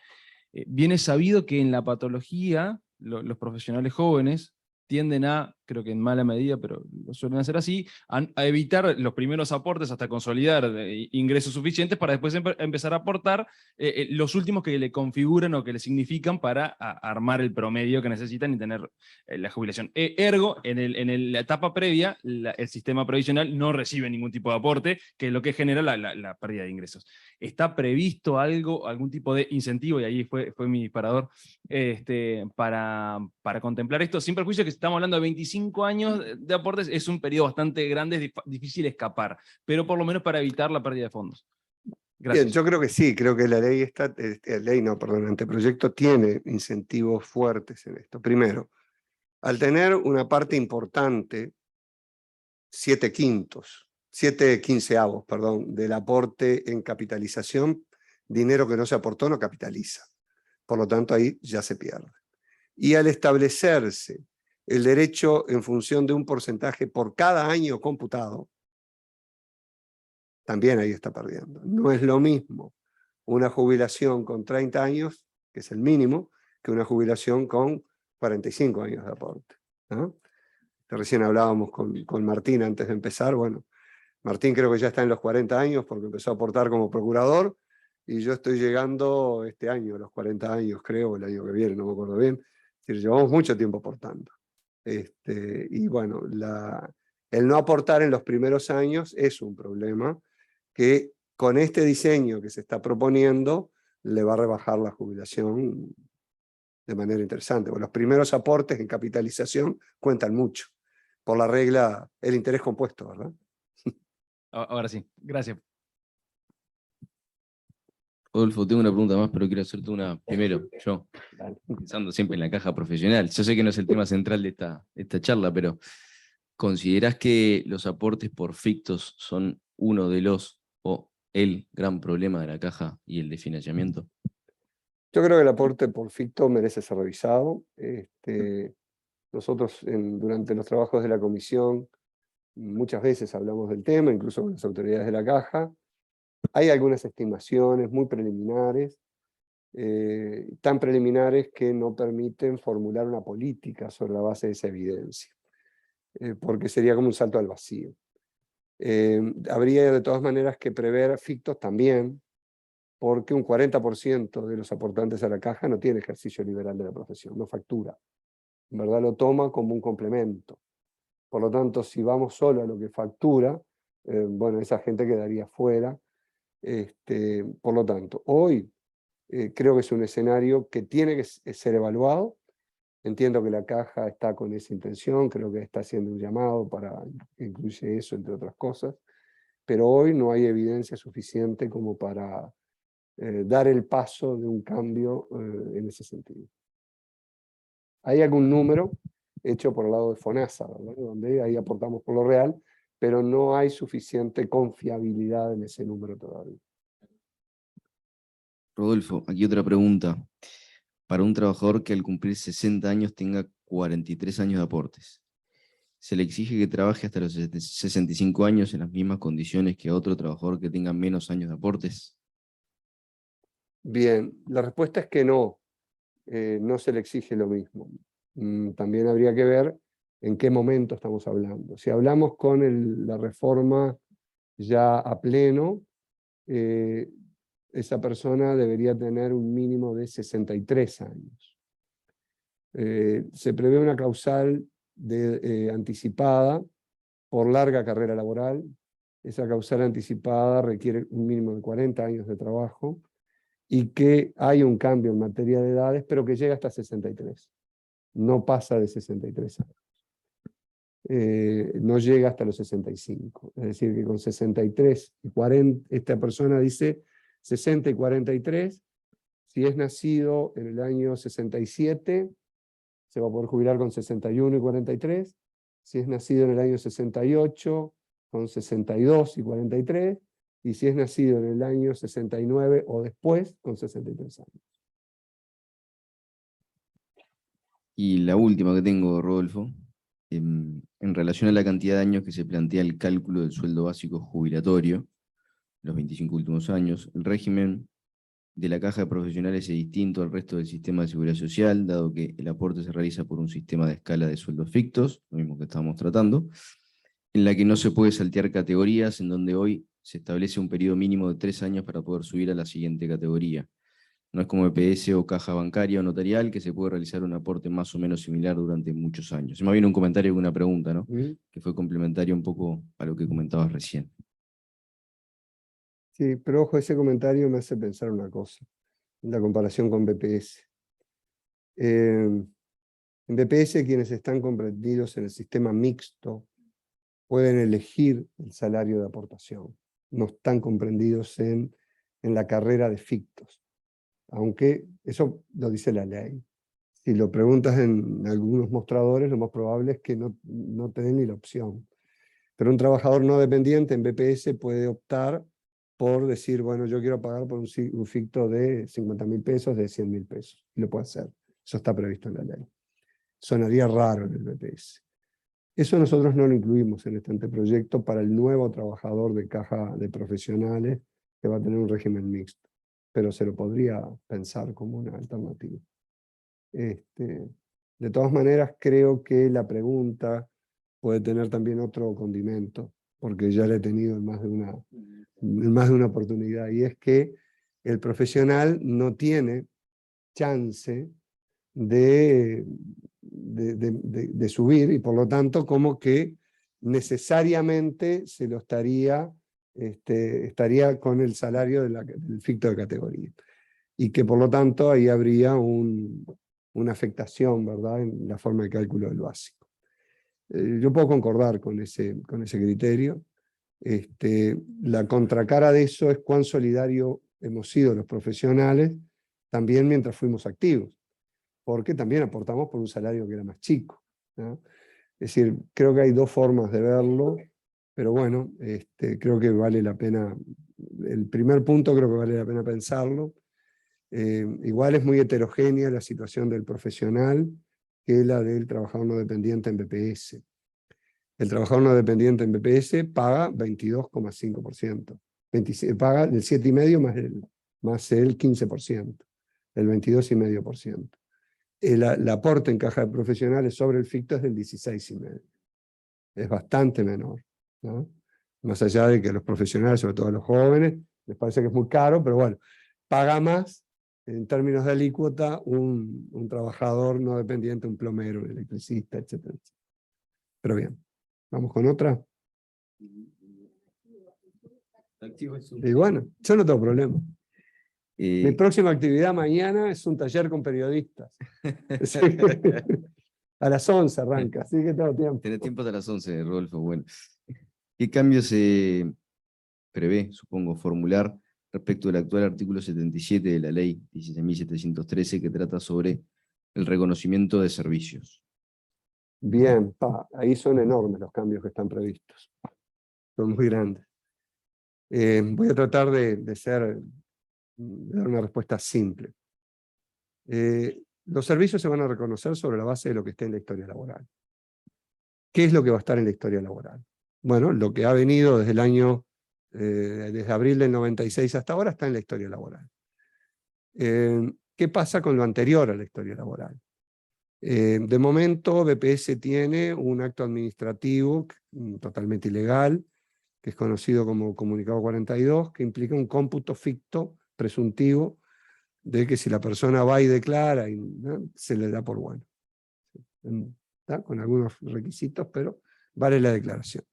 bien es sabido que en la patología los profesionales jóvenes tienden a, creo que en mala medida, pero lo suelen hacer así, a evitar los primeros aportes hasta consolidar ingresos suficientes para después empezar a aportar los últimos que le configuran o que le significan para armar el promedio que necesitan y tener la jubilación. Ergo, en la etapa previa, el sistema previsional no recibe ningún tipo de aporte, que es lo que genera la pérdida de ingresos. ¿Está previsto algún tipo de incentivo, y ahí fue mi disparador, para contemplar esto? Sin perjuicio que estamos hablando de 25 años de aportes, es un periodo bastante grande, es difícil escapar, pero por lo menos para evitar la pérdida de fondos. Gracias. Bien, yo creo que sí, creo que la ley anteproyecto tiene incentivos fuertes en esto. Primero, al tener una parte importante, 7/15, perdón, del aporte en capitalización, dinero que no se aportó no capitaliza. Por lo tanto, ahí ya se pierde. Y al establecerse el derecho en función de un porcentaje por cada año computado, también ahí está perdiendo. No es lo mismo una jubilación con 30 años, que es el mínimo, que una jubilación con 45 años de aporte, ¿no? Recién hablábamos con Martín antes de empezar. Bueno, Martín creo que ya está en los 40 años porque empezó a aportar como procurador, y yo estoy llegando este año a los 40 años, creo, el año que viene, no me acuerdo bien. Es decir, llevamos mucho tiempo aportando. Y bueno, el no aportar en los primeros años es un problema que con este diseño que se está proponiendo le va a rebajar la jubilación de manera interesante. Bueno, los primeros aportes en capitalización cuentan mucho, por la regla, el interés compuesto, ¿verdad? Ahora sí, gracias. Rodolfo, tengo una pregunta más, pero quiero hacerte una primero, yo, pensando siempre en la caja profesional. Yo sé que no es el tema central de esta charla, pero ¿considerás que los aportes por fictos son uno de los o el gran problema de la caja y el de financiamiento? Yo creo que el aporte por ficto merece ser revisado. Nosotros durante los trabajos de la comisión muchas veces hablamos del tema, incluso con las autoridades de la caja. Hay algunas estimaciones muy preliminares, tan preliminares que no permiten formular una política sobre la base de esa evidencia, porque sería como un salto al vacío. Habría de todas maneras que prever fictos también, porque un 40% de los aportantes a la caja no tiene ejercicio liberal de la profesión, no factura. En verdad lo toma como un complemento. Por lo tanto, si vamos solo a lo que factura, bueno, esa gente quedaría fuera. Por lo tanto, hoy creo que es un escenario que tiene que ser evaluado. Entiendo que la caja está con esa intención, creo que está haciendo un llamado para que incluye eso, entre otras cosas, pero hoy no hay evidencia suficiente como para dar el paso de un cambio en ese sentido. Hay algún número hecho por el lado de FONASA, ¿verdad? Donde ahí aportamos por lo real, pero no hay suficiente confiabilidad en ese número todavía. Rodolfo, aquí otra pregunta. Para un trabajador que al cumplir 60 años tenga 43 años de aportes, ¿se le exige que trabaje hasta los 65 años en las mismas condiciones que a otro trabajador que tenga menos años de aportes? Bien, la respuesta es que no, no se le exige lo mismo. también habría que ver en qué momento estamos hablando. Si hablamos con la reforma ya a pleno, esa persona debería tener un mínimo de 63 años. Se prevé una causal anticipada por larga carrera laboral. Esa causal anticipada requiere un mínimo de 40 años de trabajo y que hay un cambio en materia de edades, pero que llega hasta 63. No pasa de 63 años. No llega hasta los 65. Es decir, que con 63 y 40, esta persona dice 60 y 43, si es nacido en el año 67, se va a poder jubilar con 61 y 43, si es nacido en el año 68, con 62 y 43, y si es nacido en el año 69 o después, con 63 años. Y la última que tengo, Rodolfo, en relación a la cantidad de años que se plantea el cálculo del sueldo básico jubilatorio, los 25 últimos años, el régimen de la caja de profesionales es distinto al resto del sistema de seguridad social, dado que el aporte se realiza por un sistema de escala de sueldos fictos, lo mismo que estábamos tratando, en la que no se puede saltear categorías, en donde hoy se establece un periodo mínimo de 3 años para poder subir a la siguiente categoría. No es como EPS o caja bancaria o notarial, que se puede realizar un aporte más o menos similar durante muchos años. Se me viene un comentario y una pregunta, ¿no? Que fue complementario un poco a lo que comentabas recién. Sí, pero ojo, ese comentario me hace pensar una cosa, la comparación con BPS. En BPS, quienes están comprendidos en el sistema mixto pueden elegir el salario de aportación. No están comprendidos en la carrera de fictos. Aunque eso lo dice la ley. Si lo preguntas en algunos mostradores, lo más probable es que no te den ni la opción. Pero un trabajador no dependiente en BPS puede optar por decir, bueno, yo quiero pagar por un ficto de 50.000 pesos, de 100.000 pesos. Y lo puede hacer. Eso está previsto en la ley. Sonaría raro en el BPS. Eso nosotros no lo incluimos en este anteproyecto para el nuevo trabajador de caja de profesionales que va a tener un régimen mixto, pero se lo podría pensar como una alternativa. De todas maneras, creo que la pregunta puede tener también otro condimento, porque ya la he tenido en más de una oportunidad, y es que el profesional no tiene chance de subir, y por lo tanto como que necesariamente se lo estaría con el salario del ficto de categoría. Y que por lo tanto ahí habría una afectación, ¿verdad?, en la forma de cálculo del básico. Yo puedo concordar con ese criterio. La contracara de eso es cuán solidario hemos sido los profesionales, también mientras fuimos activos, porque también aportamos por un salario que era más chico, ¿no? Es decir, creo que hay dos formas de verlo, pero bueno, creo que vale la pena, el primer punto creo que vale la pena pensarlo. Igual es muy heterogénea la situación del profesional que la del trabajador no dependiente en BPS. El trabajador no dependiente en BPS paga 22,5%. Paga el 7,5% más el 15%, el 22,5%. El aporte en caja de profesionales sobre el ficto es del 16,5%. Es bastante menor, ¿no? Más allá de que los profesionales, sobre todo los jóvenes, les parece que es muy caro, pero bueno, paga más en términos de alícuota un trabajador no dependiente, un plomero, un electricista, etcétera, etcétera. Pero bien, vamos con otra. Y bueno, yo no tengo problema. Mi próxima actividad mañana es un taller con periodistas. A las 11 arranca, así que tengo tiempo. Tenés tiempo hasta las 11, Rodolfo. Bueno, ¿qué cambios se prevé, supongo, formular respecto al actual artículo 77 de la ley 16.713 que trata sobre el reconocimiento de servicios? Bien, ahí son enormes los cambios que están previstos. Son muy grandes. Voy a tratar de dar una respuesta simple. Los servicios se van a reconocer sobre la base de lo que esté en la historia laboral. ¿Qué es lo que va a estar en la historia laboral? Bueno, lo que ha venido desde abril del 96 hasta ahora está en la historia laboral. ¿Qué pasa con lo anterior a la historia laboral? De momento, BPS tiene un acto administrativo totalmente ilegal, que es conocido como Comunicado 42, que implica un cómputo ficto presuntivo de que si la persona va y declara, ¿no?, se le da por bueno. ¿Está? Con algunos requisitos, pero vale la declaración.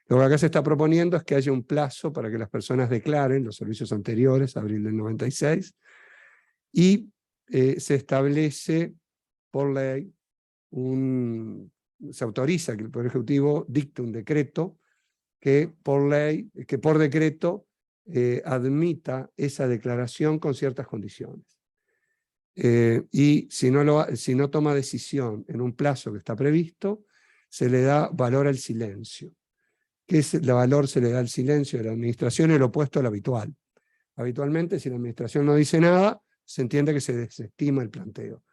Lo que acá se está proponiendo es que haya un plazo para que las personas declaren los servicios anteriores, abril del 96, y se establece por ley, se autoriza que el Poder Ejecutivo dicte un decreto que por ley, que por decreto admita esa declaración con ciertas condiciones. Y si no toma decisión en un plazo que está previsto, se le da valor al silencio. ¿Qué es el valor se le da al silencio de la administración? El opuesto al habitual. Habitualmente, si la administración no dice nada, se entiende que se desestima el planteo.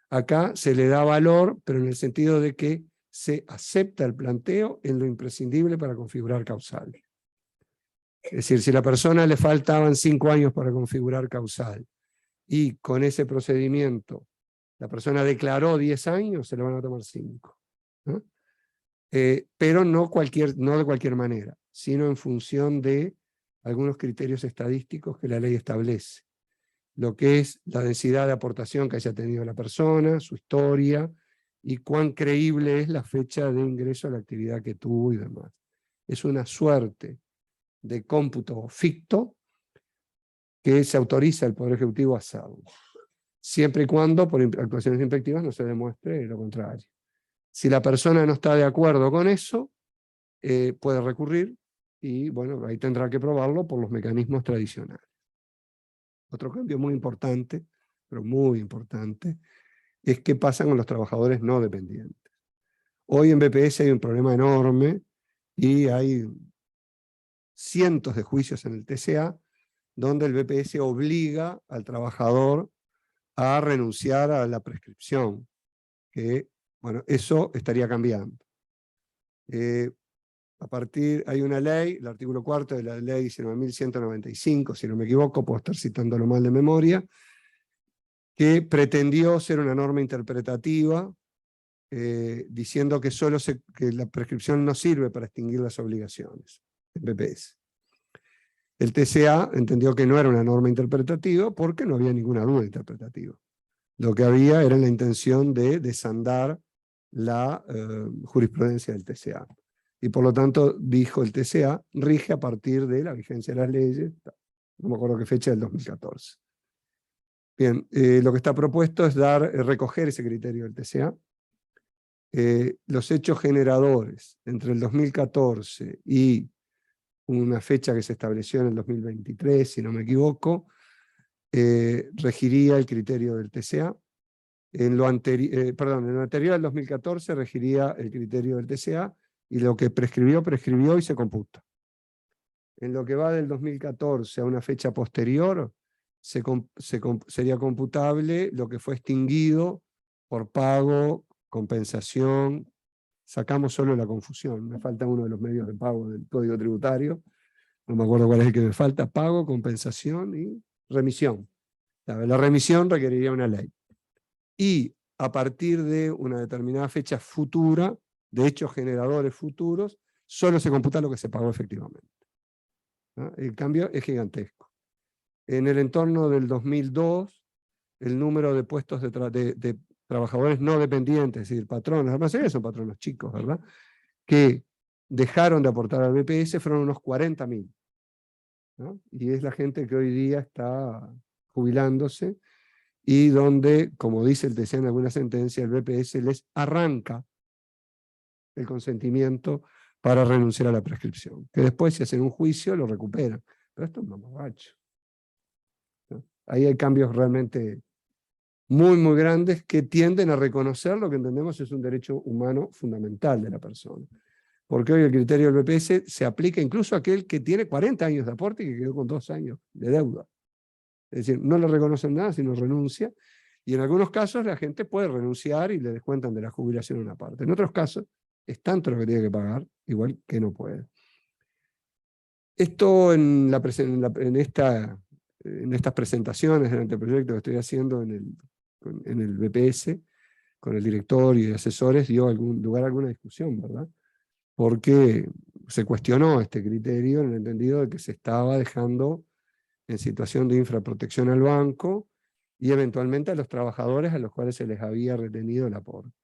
Acá se le da valor, pero en el sentido de que se acepta el planteo en lo imprescindible para configurar causal. Es decir, si a la persona le faltaban 5 años para configurar causal, y con ese procedimiento la persona declaró 10 años, se le van a tomar 5. ¿No? Pero no de cualquier manera, sino en función de algunos criterios estadísticos que la ley establece. Lo que es la densidad de aportación que haya tenido la persona, su historia, y cuán creíble es la fecha de ingreso a la actividad que tuvo y demás. Es una suerte de cómputo ficto que se autoriza el Poder Ejecutivo a hacerlo, siempre y cuando por actuaciones inspectivas no se demuestre lo contrario. Si la persona no está de acuerdo con eso, puede recurrir y bueno, ahí tendrá que probarlo por los mecanismos tradicionales. Otro cambio muy importante, pero muy importante, es qué pasa con los trabajadores no dependientes. Hoy en BPS hay un problema enorme y hay cientos de juicios en el TCA donde el BPS obliga al trabajador a renunciar a la prescripción, que, bueno, eso estaría cambiando. Hay una ley, el artículo 4 de la ley 19.195, si no me equivoco, puedo estar citándolo mal de memoria, que pretendió ser una norma interpretativa, diciendo que que la prescripción no sirve para extinguir las obligaciones en BPS. El TCA entendió que no era una norma interpretativa porque no había ninguna duda interpretativa. Lo que había era la intención de desandar la jurisprudencia del TCA. Y por lo tanto, dijo el TCA, rige a partir de la vigencia de las leyes, no me acuerdo qué fecha, del 2014. Bien, lo que está propuesto es recoger ese criterio del TCA. Los hechos generadores entre el 2014 y una fecha que se estableció en el 2023, si no me equivoco, regiría el criterio del TCA. En lo anterior al 2014 regiría el criterio del TCA, y lo que prescribió y se computa. En lo que va del 2014 a una fecha posterior, sería computable lo que fue extinguido por pago, compensación. Sacamos solo la confusión, me falta uno de los medios de pago del Código Tributario, no me acuerdo cuál es el que me falta, pago, compensación y remisión. La remisión requeriría una ley. Y a partir de una determinada fecha futura, de hechos generadores futuros, solo se computa lo que se pagó efectivamente. ¿No? El cambio es gigantesco. En el entorno del 2002, el número de puestos de trabajadores no dependientes, es decir, patronos, la mayoría son patronos chicos, ¿verdad?, que dejaron de aportar al BPS fueron unos 40.000. ¿No? Y es la gente que hoy día está jubilándose y donde, como dice el TCA en alguna sentencia, el BPS les arranca el consentimiento para renunciar a la prescripción. Que después, si hacen un juicio, lo recuperan. Pero esto es mamarracho. ¿No? Ahí hay cambios realmente muy, muy grandes que tienden a reconocer lo que entendemos es un derecho humano fundamental de la persona. Porque hoy el criterio del BPS se aplica incluso a aquel que tiene 40 años de aporte y que quedó con 2 años de deuda. Es decir, no le reconocen nada, sino renuncia. Y en algunos casos la gente puede renunciar y le descuentan de la jubilación una parte. En otros casos es tanto lo que tiene que pagar, igual que no puede. Esto en estas presentaciones del anteproyecto que estoy haciendo en el BPS, con el directorio y asesores dio lugar a alguna discusión, ¿verdad? Porque se cuestionó este criterio en el entendido de que se estaba dejando en situación de infraprotección al banco y eventualmente a los trabajadores a los cuales se les había retenido el aporte.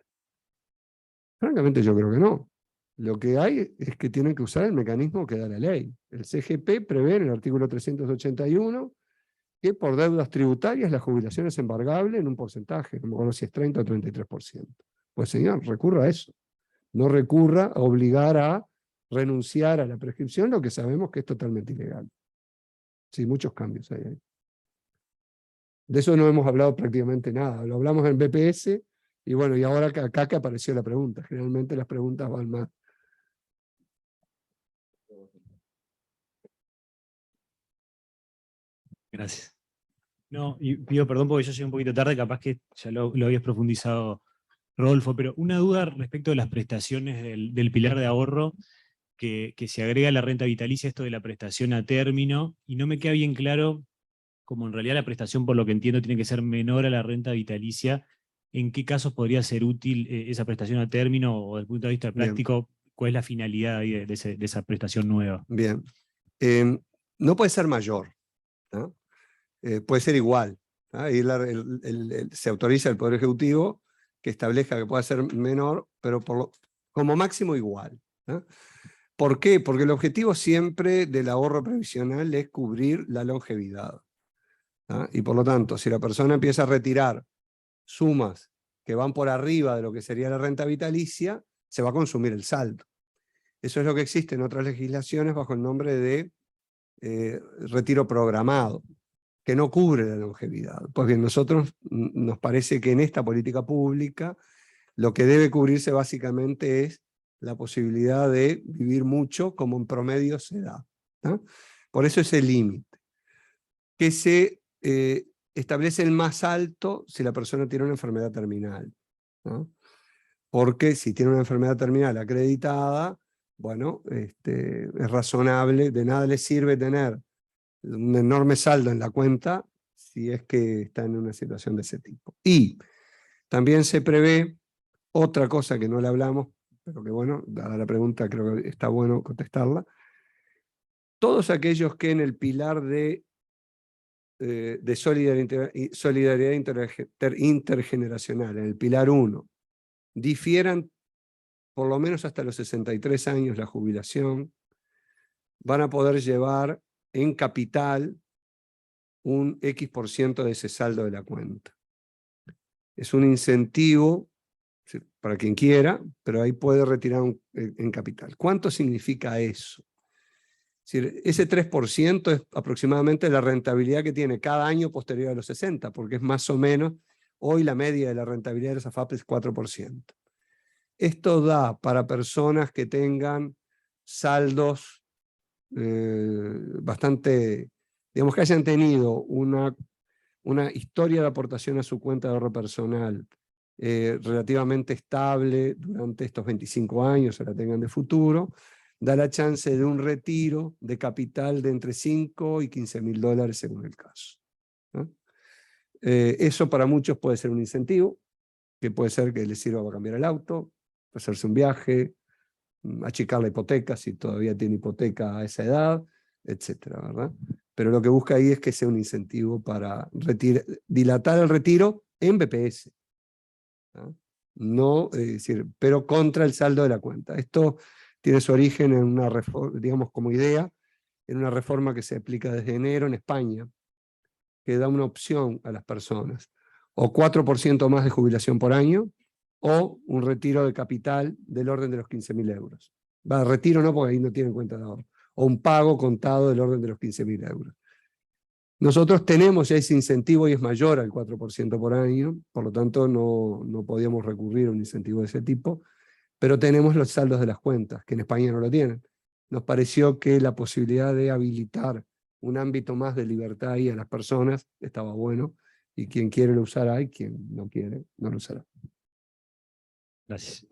Francamente yo creo que no. Lo que hay es que tienen que usar el mecanismo que da la ley. El CGP prevé en el artículo 381 que por deudas tributarias la jubilación es embargable en un porcentaje, no me acuerdo si es 30 o 33%. Pues señor, recurra a eso. No recurra a obligar a renunciar a la prescripción, lo que sabemos que es totalmente ilegal. Sí, muchos cambios hay ahí. De eso no hemos hablado prácticamente nada. Lo hablamos en BPS y bueno, y ahora acá que apareció la pregunta. Generalmente las preguntas van más. Gracias. No, y pido perdón porque yo llegué un poquito tarde, capaz que ya lo habías profundizado, Rodolfo, pero una duda respecto de las prestaciones del pilar de ahorro, que se agrega a la renta vitalicia esto de la prestación a término, y no me queda bien claro, como en realidad la prestación, por lo que entiendo, tiene que ser menor a la renta vitalicia, ¿en qué casos podría ser útil esa prestación a término o desde el punto de vista Bien. práctico, cuál es la finalidad ahí de esa prestación nueva? Bien. No puede ser mayor, ¿no? Puede ser igual. Ahí se autoriza el Poder Ejecutivo que establezca que pueda ser menor, pero como máximo igual, ¿no? ¿Por qué? Porque el objetivo siempre del ahorro previsional es cubrir la longevidad, ¿no? Y por lo tanto, si la persona empieza a retirar sumas que van por arriba de lo que sería la renta vitalicia, se va a consumir el saldo. Eso es lo que existe en otras legislaciones bajo el nombre de retiro programado, que no cubre la longevidad. Pues bien, nosotros nos parece que en esta política pública lo que debe cubrirse básicamente es la posibilidad de vivir mucho como en promedio se da, ¿no? Por eso es el límite, que se establece el más alto si la persona tiene una enfermedad terminal, ¿no? Porque si tiene una enfermedad terminal acreditada, bueno, es razonable, de nada le sirve tener un enorme saldo en la cuenta si es que está en una situación de ese tipo. Y también se prevé otra cosa que no le hablamos, pero que bueno, dada la pregunta creo que está bueno contestarla. Todos aquellos que en el pilar de solidaridad intergeneracional, en el pilar 1, difieran por lo menos hasta los 63 años la jubilación, van a poder llevar en capital un X% de ese saldo de la cuenta. Es un incentivo para quien quiera, pero ahí puede retirar en capital. ¿Cuánto significa eso? Es decir, ese 3% es aproximadamente la rentabilidad que tiene cada año posterior a los 60, porque es más o menos, hoy la media de la rentabilidad de las AFAP es 4%. Esto da para personas que tengan saldos bastante, digamos que hayan tenido una historia de aportación a su cuenta de ahorro personal relativamente estable durante estos 25 años, o la tengan de futuro, da la chance de un retiro de capital de entre 5 y 15 mil dólares según el caso, ¿no? Eso para muchos puede ser un incentivo, que puede ser que les sirva para cambiar el auto, hacerse un viaje, achicar la hipoteca si todavía tiene hipoteca a esa edad, etcétera, ¿verdad? Pero lo que busca ahí es que sea un incentivo para dilatar el retiro en BPS, ¿no? No, decir, pero contra el saldo de la cuenta. Esto tiene su origen en una reforma, digamos como idea, en una reforma que se aplica desde enero en España, que da una opción a las personas, o 4% más de jubilación por año, o un retiro de capital del orden de los 15.000 euros. Retiro no, porque ahí no tienen cuenta de ahorro. O un pago contado del orden de los 15.000 euros. Nosotros tenemos ya ese incentivo y es mayor al 4% por año, por lo tanto no podíamos recurrir a un incentivo de ese tipo, pero tenemos los saldos de las cuentas, que en España no lo tienen. Nos pareció que la posibilidad de habilitar un ámbito más de libertad ahí a las personas estaba bueno, y quien quiere lo usará y quien no quiere no lo usará. Gracias.